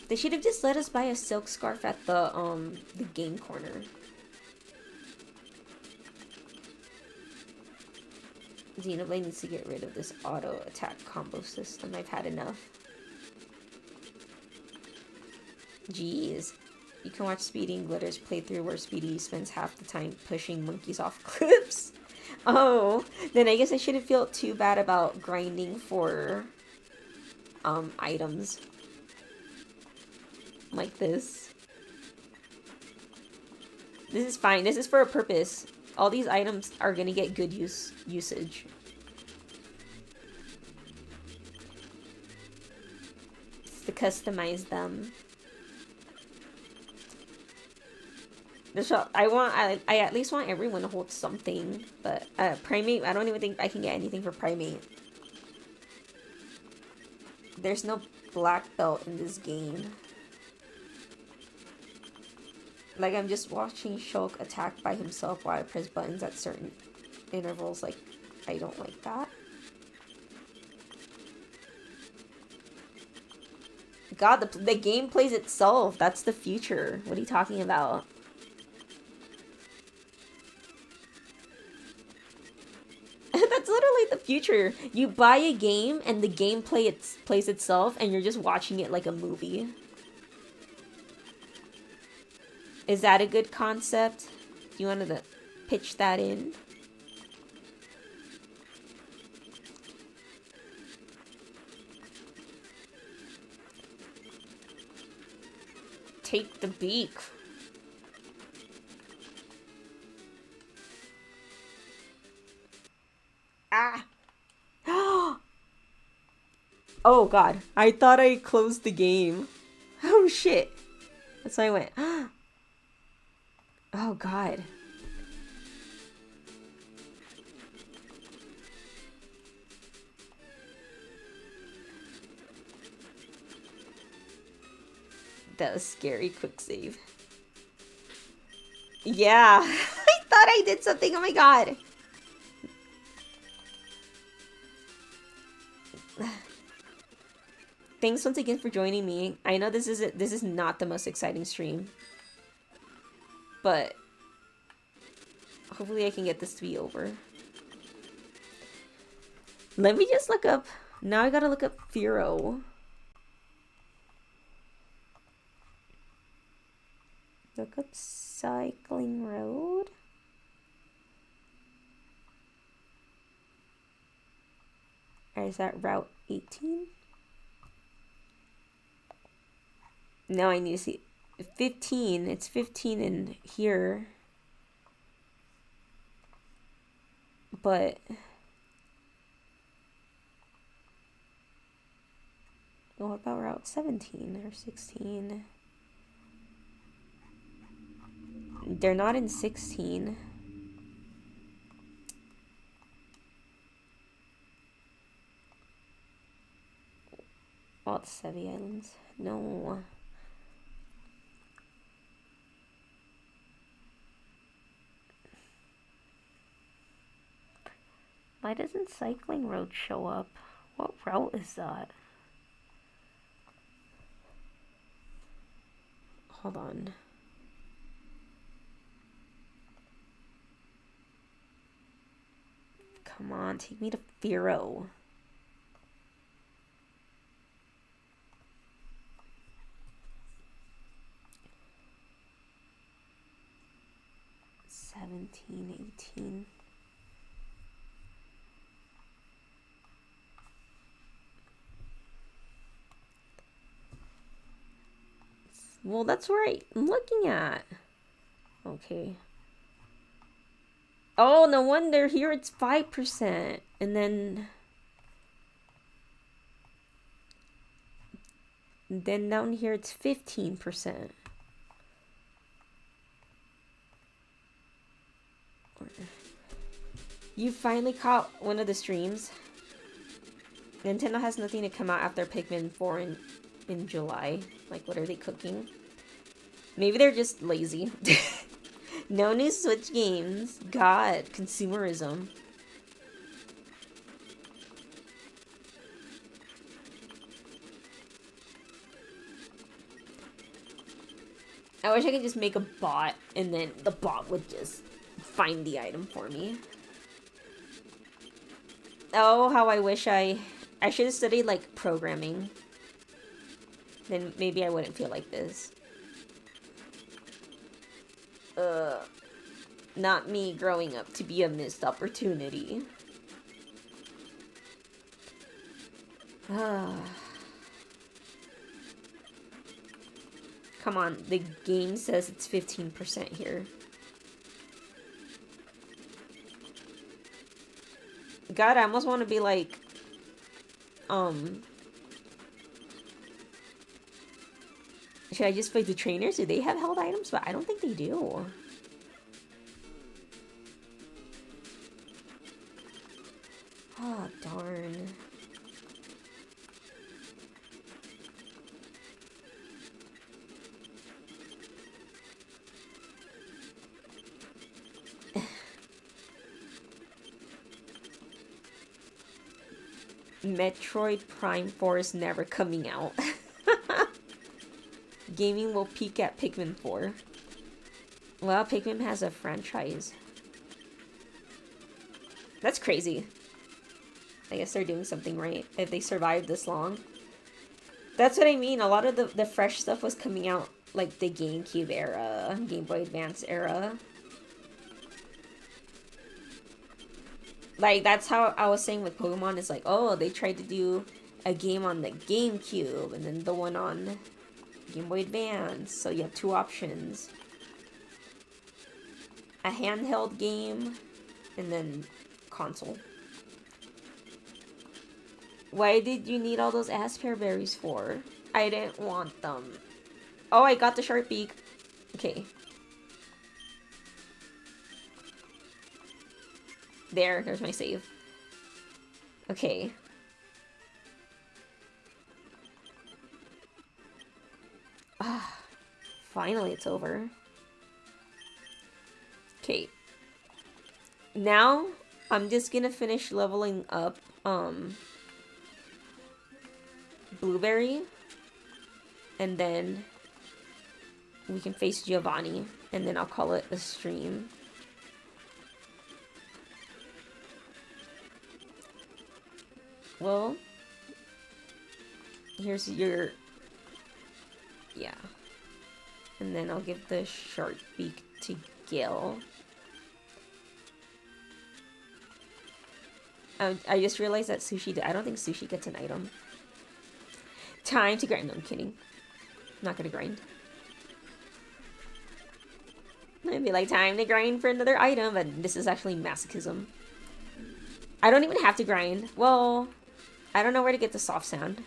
They should have just let us buy a silk scarf at the game corner. Xenoblade needs to get rid of this auto attack combo system. I've had enough. Jeez. You can watch Speedy and Glitter's playthrough where Speedy spends half the time pushing monkeys off cliffs. Oh, then I guess I shouldn't feel too bad about grinding for items like this. This is fine. This is for a purpose. All these items are gonna get good usage. It's to customize them. I at least want everyone to hold something, but Primate, I don't even think I can get anything for Primate. There's no black belt in this game. Like, I'm just watching Shulk attack by himself while I press buttons at certain intervals. Like, I don't like that. God, the game plays itself. That's the future. What are you talking about? That's literally the future. You buy a game and the game plays itself and you're just watching it like a movie. Is that a good concept? Do you want to pitch that in? Take the beak. Oh god, I thought I closed the game. Oh shit. That's why I went. Oh god. That was scary. Quick save. Yeah. I thought I did something. Oh my god. Thanks once again for joining me. I know this is not the most exciting stream, but hopefully I can get this to be over. Let me just look up. Now I gotta look up Firo. Look up Cycling Road. Or is that Route 18? Now I need to see 15. It's 15 in here. But what about Route 17 or 16? They're not in 16. Oh, it's Sevi Islands. No. Why doesn't Cycling Road show up? What route is that? Hold on. Come on, take me to Firo. $17, $18. Well, that's where I'm looking at. Okay. Oh, no wonder. Here it's 5%. And then down here it's 15%. You finally caught one of the streams. Nintendo has nothing to come out after Pikmin 4 in July. Like, what are they cooking? Maybe they're just lazy. No new Switch games. God, consumerism. I wish I could just make a bot and then the bot would just find the item for me. Oh, how I wish I should have studied, like, programming. Then maybe I wouldn't feel like this. Not me growing up to be a missed opportunity. Come on, the game says it's 15% here. God, I almost want to be like, should I just fight the trainers? Do they have held items? But I don't think they do. Oh, darn. Metroid Prime 4 is never coming out. Gaming will peak at Pikmin 4. Well, Pikmin has a franchise. That's crazy. I guess they're doing something right if they survived this long. That's what I mean. A lot of the fresh stuff was coming out like the GameCube era, Game Boy Advance era. Like, that's how I was saying with Pokemon. It's like, oh, they tried to do a game on the GameCube and then the one on Game Boy Advance. So you have two options. A handheld game and then console. Why did you need all those aspare berries for? I didn't want them. Oh, I got the sharp beak. Okay. There's my save. Okay. Ah, finally it's over. Okay. Now, I'm just gonna finish leveling up, Blueberry. And then we can face Giovanni. And then I'll call it a stream. Well, here's your... Yeah. And then I'll give the shark beak to Gil. I just realized that Sushi... I don't think Sushi gets an item. Time to grind. No, I'm kidding. I'm not gonna grind. I'd be like, time to grind for another item, but this is actually masochism. I don't even have to grind. Well, I don't know where to get the soft sound.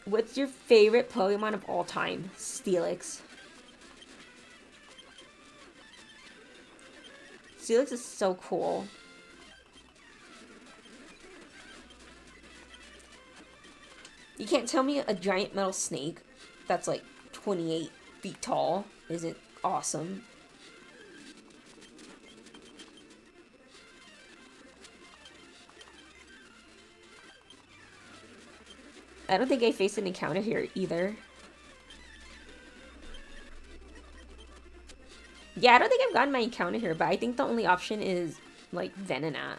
What's your favorite Pokemon of all time? Steelix. Steelix is so cool. You can't tell me a giant metal snake that's like 28 feet tall isn't awesome. I don't think I faced an encounter here either. Yeah, I don't think I've gotten my encounter here, but I think the only option is, like, Venonat.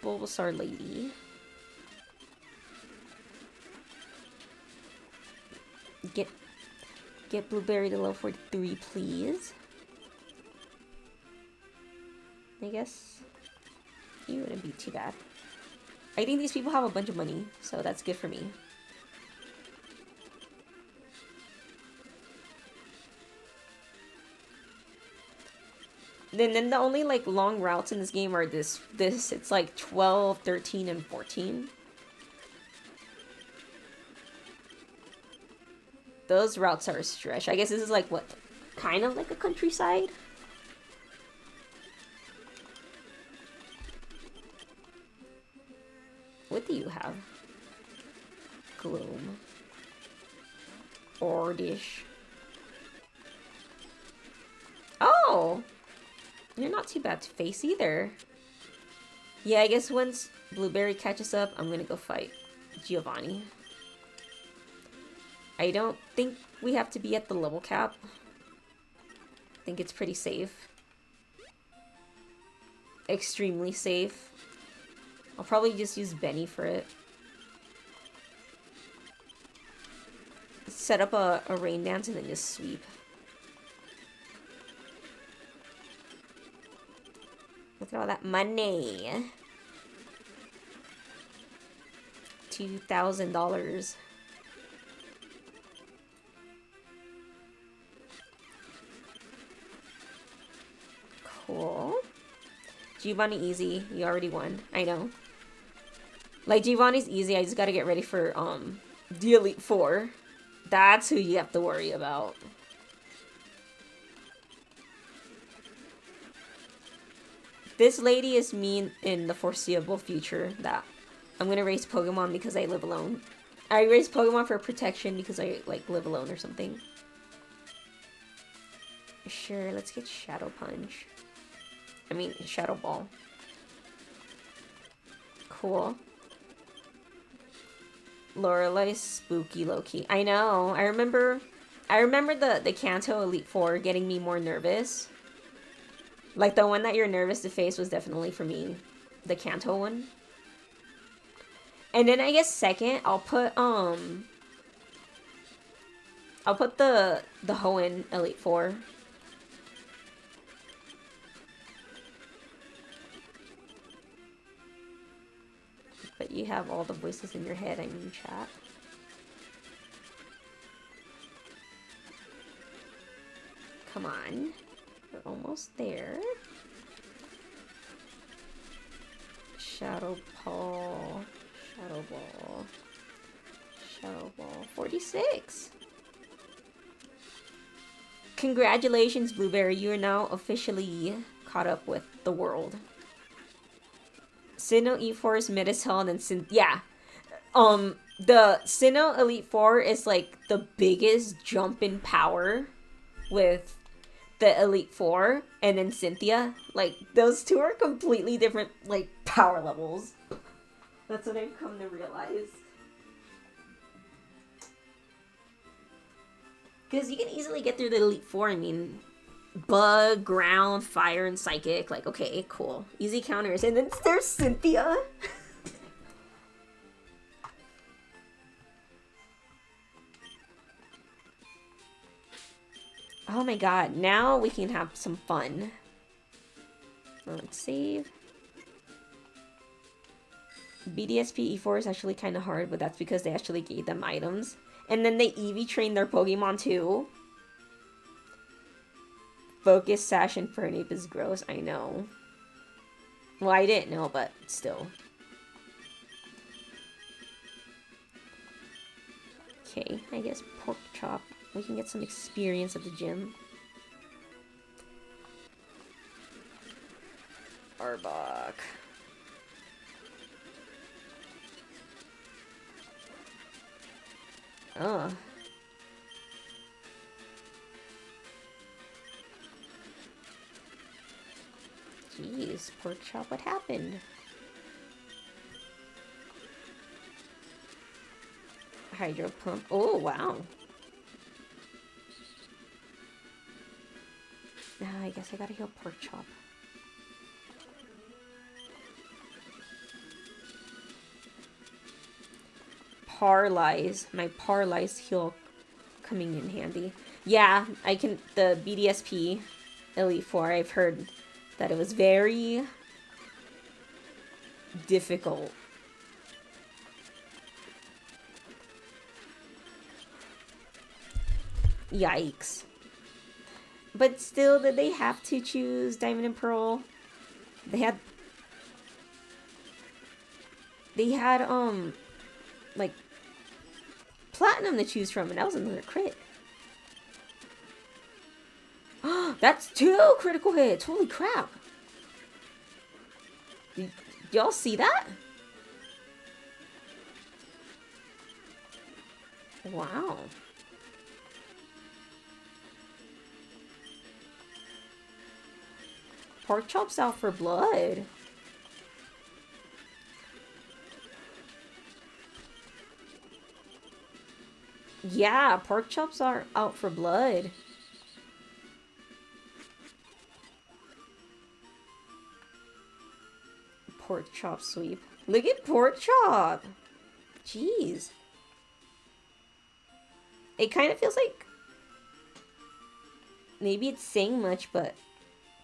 Bulbasaur lady. Get Blueberry to level 43, please. I guess you wouldn't be too bad. I think these people have a bunch of money, so that's good for me. Then the only like long routes in this game are this it's like 12, 13, and 14. Those routes are a stretch. I guess this is like what? Kind of like a countryside? What do you have? Gloom. Ordish. Oh! You're not too bad to face either. Yeah, I guess once Blueberry catches up, I'm gonna go fight Giovanni. I don't think we have to be at the level cap. I think it's pretty safe. Extremely safe. I'll probably just use Benny for it. Set up a rain dance and then just sweep. Look at all that money. $2,000. Cool. Giovanni easy. You already won. I know. Like, Giovanni's easy. I just gotta get ready for, the Elite Four. That's who you have to worry about. This lady is me in the foreseeable future that I'm gonna raise Pokemon because I live alone. I raise Pokemon for protection because I, like, live alone or something. Sure, let's get Shadow Punch. I mean, Shadow Ball. Cool. Lorelai's spooky low-key. I know. I remember the Kanto Elite Four getting me more nervous. Like, the one that you're nervous to face was definitely, for me, the Kanto one. And then I guess second, I'll put the Hoenn Elite Four. But you you have all the voices in your head, I mean chat. Come on. We're almost there. Shadow Ball. Shadow Ball. Shadow Ball. 46! Congratulations, Blueberry. You are now officially caught up with the world. Sinnoh E4 is mid as hell, and then yeah. The Sinnoh Elite Four is like the biggest jump in power with the Elite Four, and then Cynthia. Like, those two are completely different, like, power levels. That's what I've come to realize. Because you can easily get through the Elite Four. I mean, Bug, Ground, Fire, and Psychic. Like, okay, cool. Easy counters. And then there's Cynthia. Oh my god, now we can have some fun. Let's save. BDSP E4 is actually kind of hard, but that's because they actually gave them items. And then they EV trained their Pokemon too. Focus, Sash, and Fernape is gross, I know. Well, I didn't know, but still. Okay, I guess Pork Chop. We can get some experience at the gym. Arbok. Oh. Jeez, Pork Chop, what happened? Hydro Pump. Oh, wow. I guess I gotta heal Pork Chop. Parlays. My Parlays heal coming in handy. Yeah, I can. The BDSP Elite Four, I've heard that it was very difficult. Yikes. But still, did they have to choose Diamond and Pearl? They had, like, Platinum to choose from, and that was another crit. That's 2 critical hits! Holy crap! Did y'all see that? Wow. Pork Chop's out for blood. Yeah, Pork Chops are out for blood. Pork Chop sweep. Look at Pork Chop! Jeez. It kind of feels like maybe it's saying much, but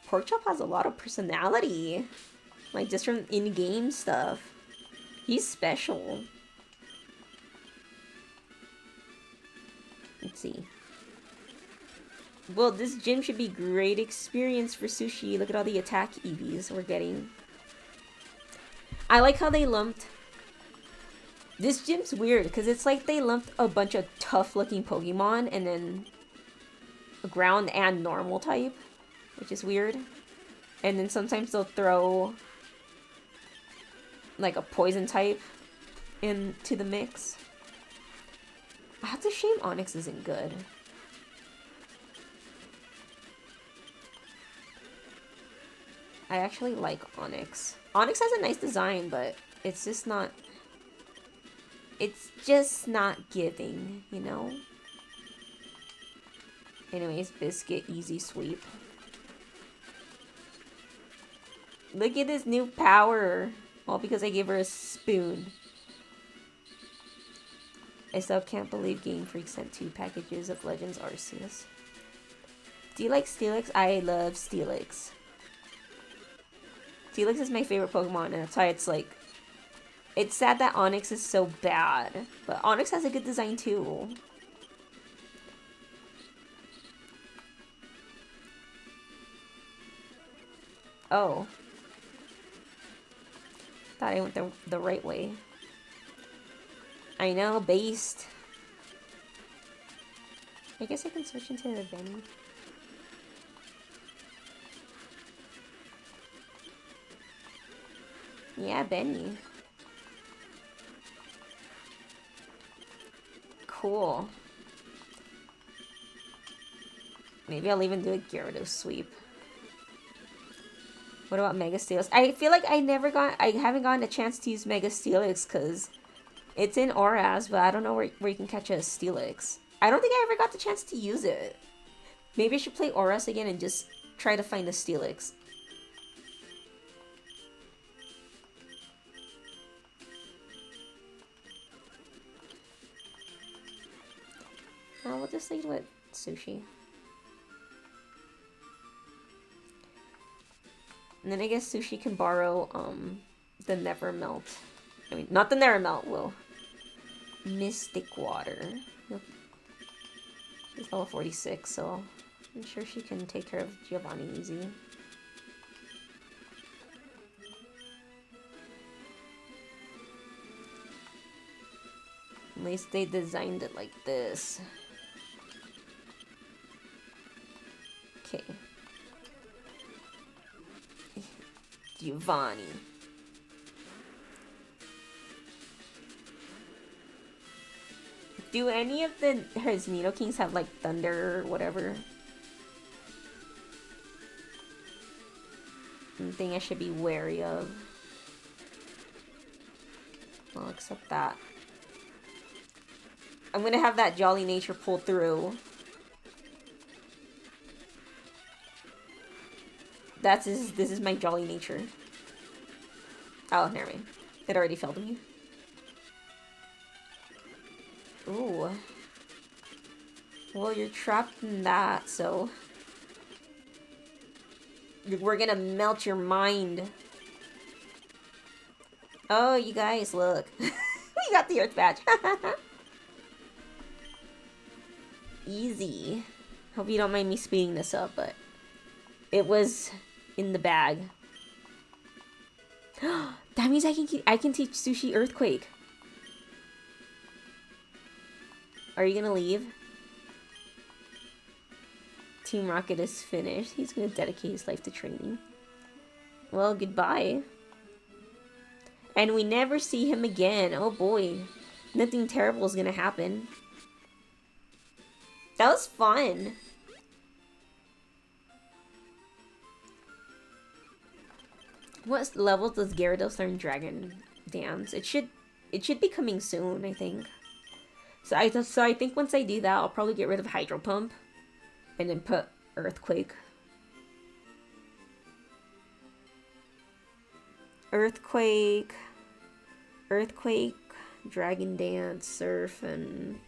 Pork Chop has a lot of personality. Like, just from in-game stuff. He's special. Let's see. Well, this gym should be great experience for Sushi. Look at all the attack EVs we're getting. I like how they lumped... This gym's weird, because it's like they lumped a bunch of tough-looking Pokemon, and then ground and normal type, which is weird. And then sometimes they'll throw like a poison type into the mix. That's a shame Onyx isn't good. I actually like Onyx. Onyx has a nice design, but it's just not... It's just not giving, you know? Anyways, Biscuit, easy sweep. Look at this new power. All because I gave her a spoon. I still can't believe Game Freak sent 2 packages of Legends Arceus. Do you like Steelix? I love Steelix. Steelix is my favorite Pokemon, and that's why it's like It's sad that Onyx is so bad, but Onyx has a good design too. Oh. Thought I went the right way. I know, based. I guess I can switch into the Benny. Yeah, Benny. Cool. Maybe I'll even do a Gyarados sweep. What about Mega Steelix? I feel like I haven't gotten a chance to use Mega Steelix because it's in Auras, but I don't know where you can catch a Steelix. I don't think I ever got the chance to use it. Maybe I should play Auras again and just try to find a Steelix. Oh, we'll just leave with Sushi. And then I guess Sushi can borrow, the Never Melt. I mean, not the Never Melt, well, Mystic Water. She's level 46, so I'm sure she can take care of Giovanni easy. At least they designed it like this. Okay. Giovanni. Do any of his Nidokings have like thunder or whatever? Anything I should be wary of? I'll accept that. I'm gonna have that Jolly Nature pull through. This is my Jolly Nature. Oh, never mind. It already failed me. Ooh. Well, you're trapped in that, so... we're gonna melt your mind. Oh, you guys, look. We got the Earth Badge. Easy. Hope you don't mind me speeding this up, but... it was in the bag. That means I can teach Sushi Earthquake. Are you gonna leave? Team Rocket is finished. He's gonna dedicate his life to training. Well, goodbye. And we never see him again. Oh boy. Nothing terrible is gonna happen. That was fun. What level does Gyarados learn Dragon Dance? It should be coming soon, I think. So I think once I do that, I'll probably get rid of Hydro Pump and then put Earthquake. Earthquake, Dragon Dance, Surf, and...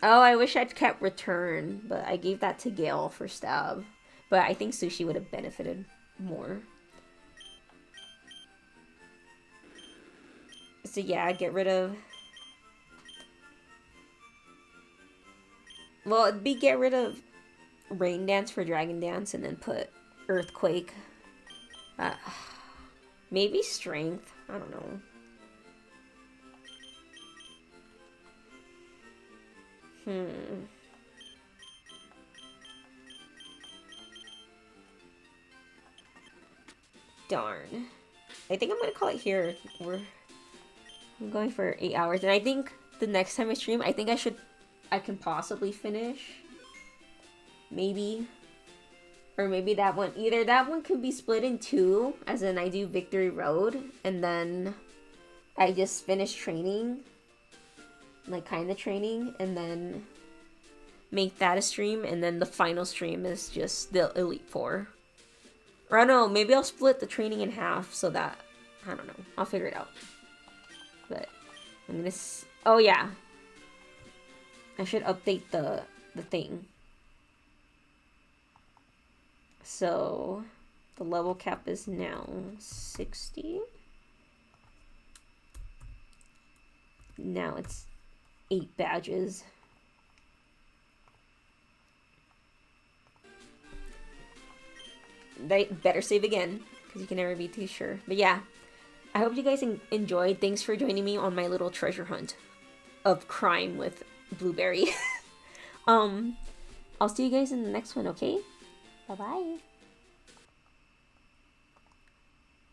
oh, I wish I'd kept Return, but I gave that to Gale for Stab. But I think Sushi would have benefited more. So yeah, get rid of... well, it'd be get rid of Rain Dance for Dragon Dance and then put Earthquake. Maybe Strength. I don't know. Darn. I think I'm gonna call it here. I'm going for 8 hours, and I think the next time I stream, I can possibly finish. Maybe. Or maybe that one. Either that one could be split in two, as in I do Victory Road, and then I just finish training. Like, kind of training, and then make that a stream, and then the final stream is just the Elite Four. Or I don't know, maybe I'll split the training in half so that, I don't know, I'll figure it out. But I'm gonna, oh yeah, I should update the thing. So, The level cap is now 60. Now it's 8 badges. They better save again, because you can never be too sure. But yeah, I hope you guys enjoyed. Thanks for joining me on my little treasure hunt of crime with Blueberry. I'll see you guys in the next one, okay? Bye-bye.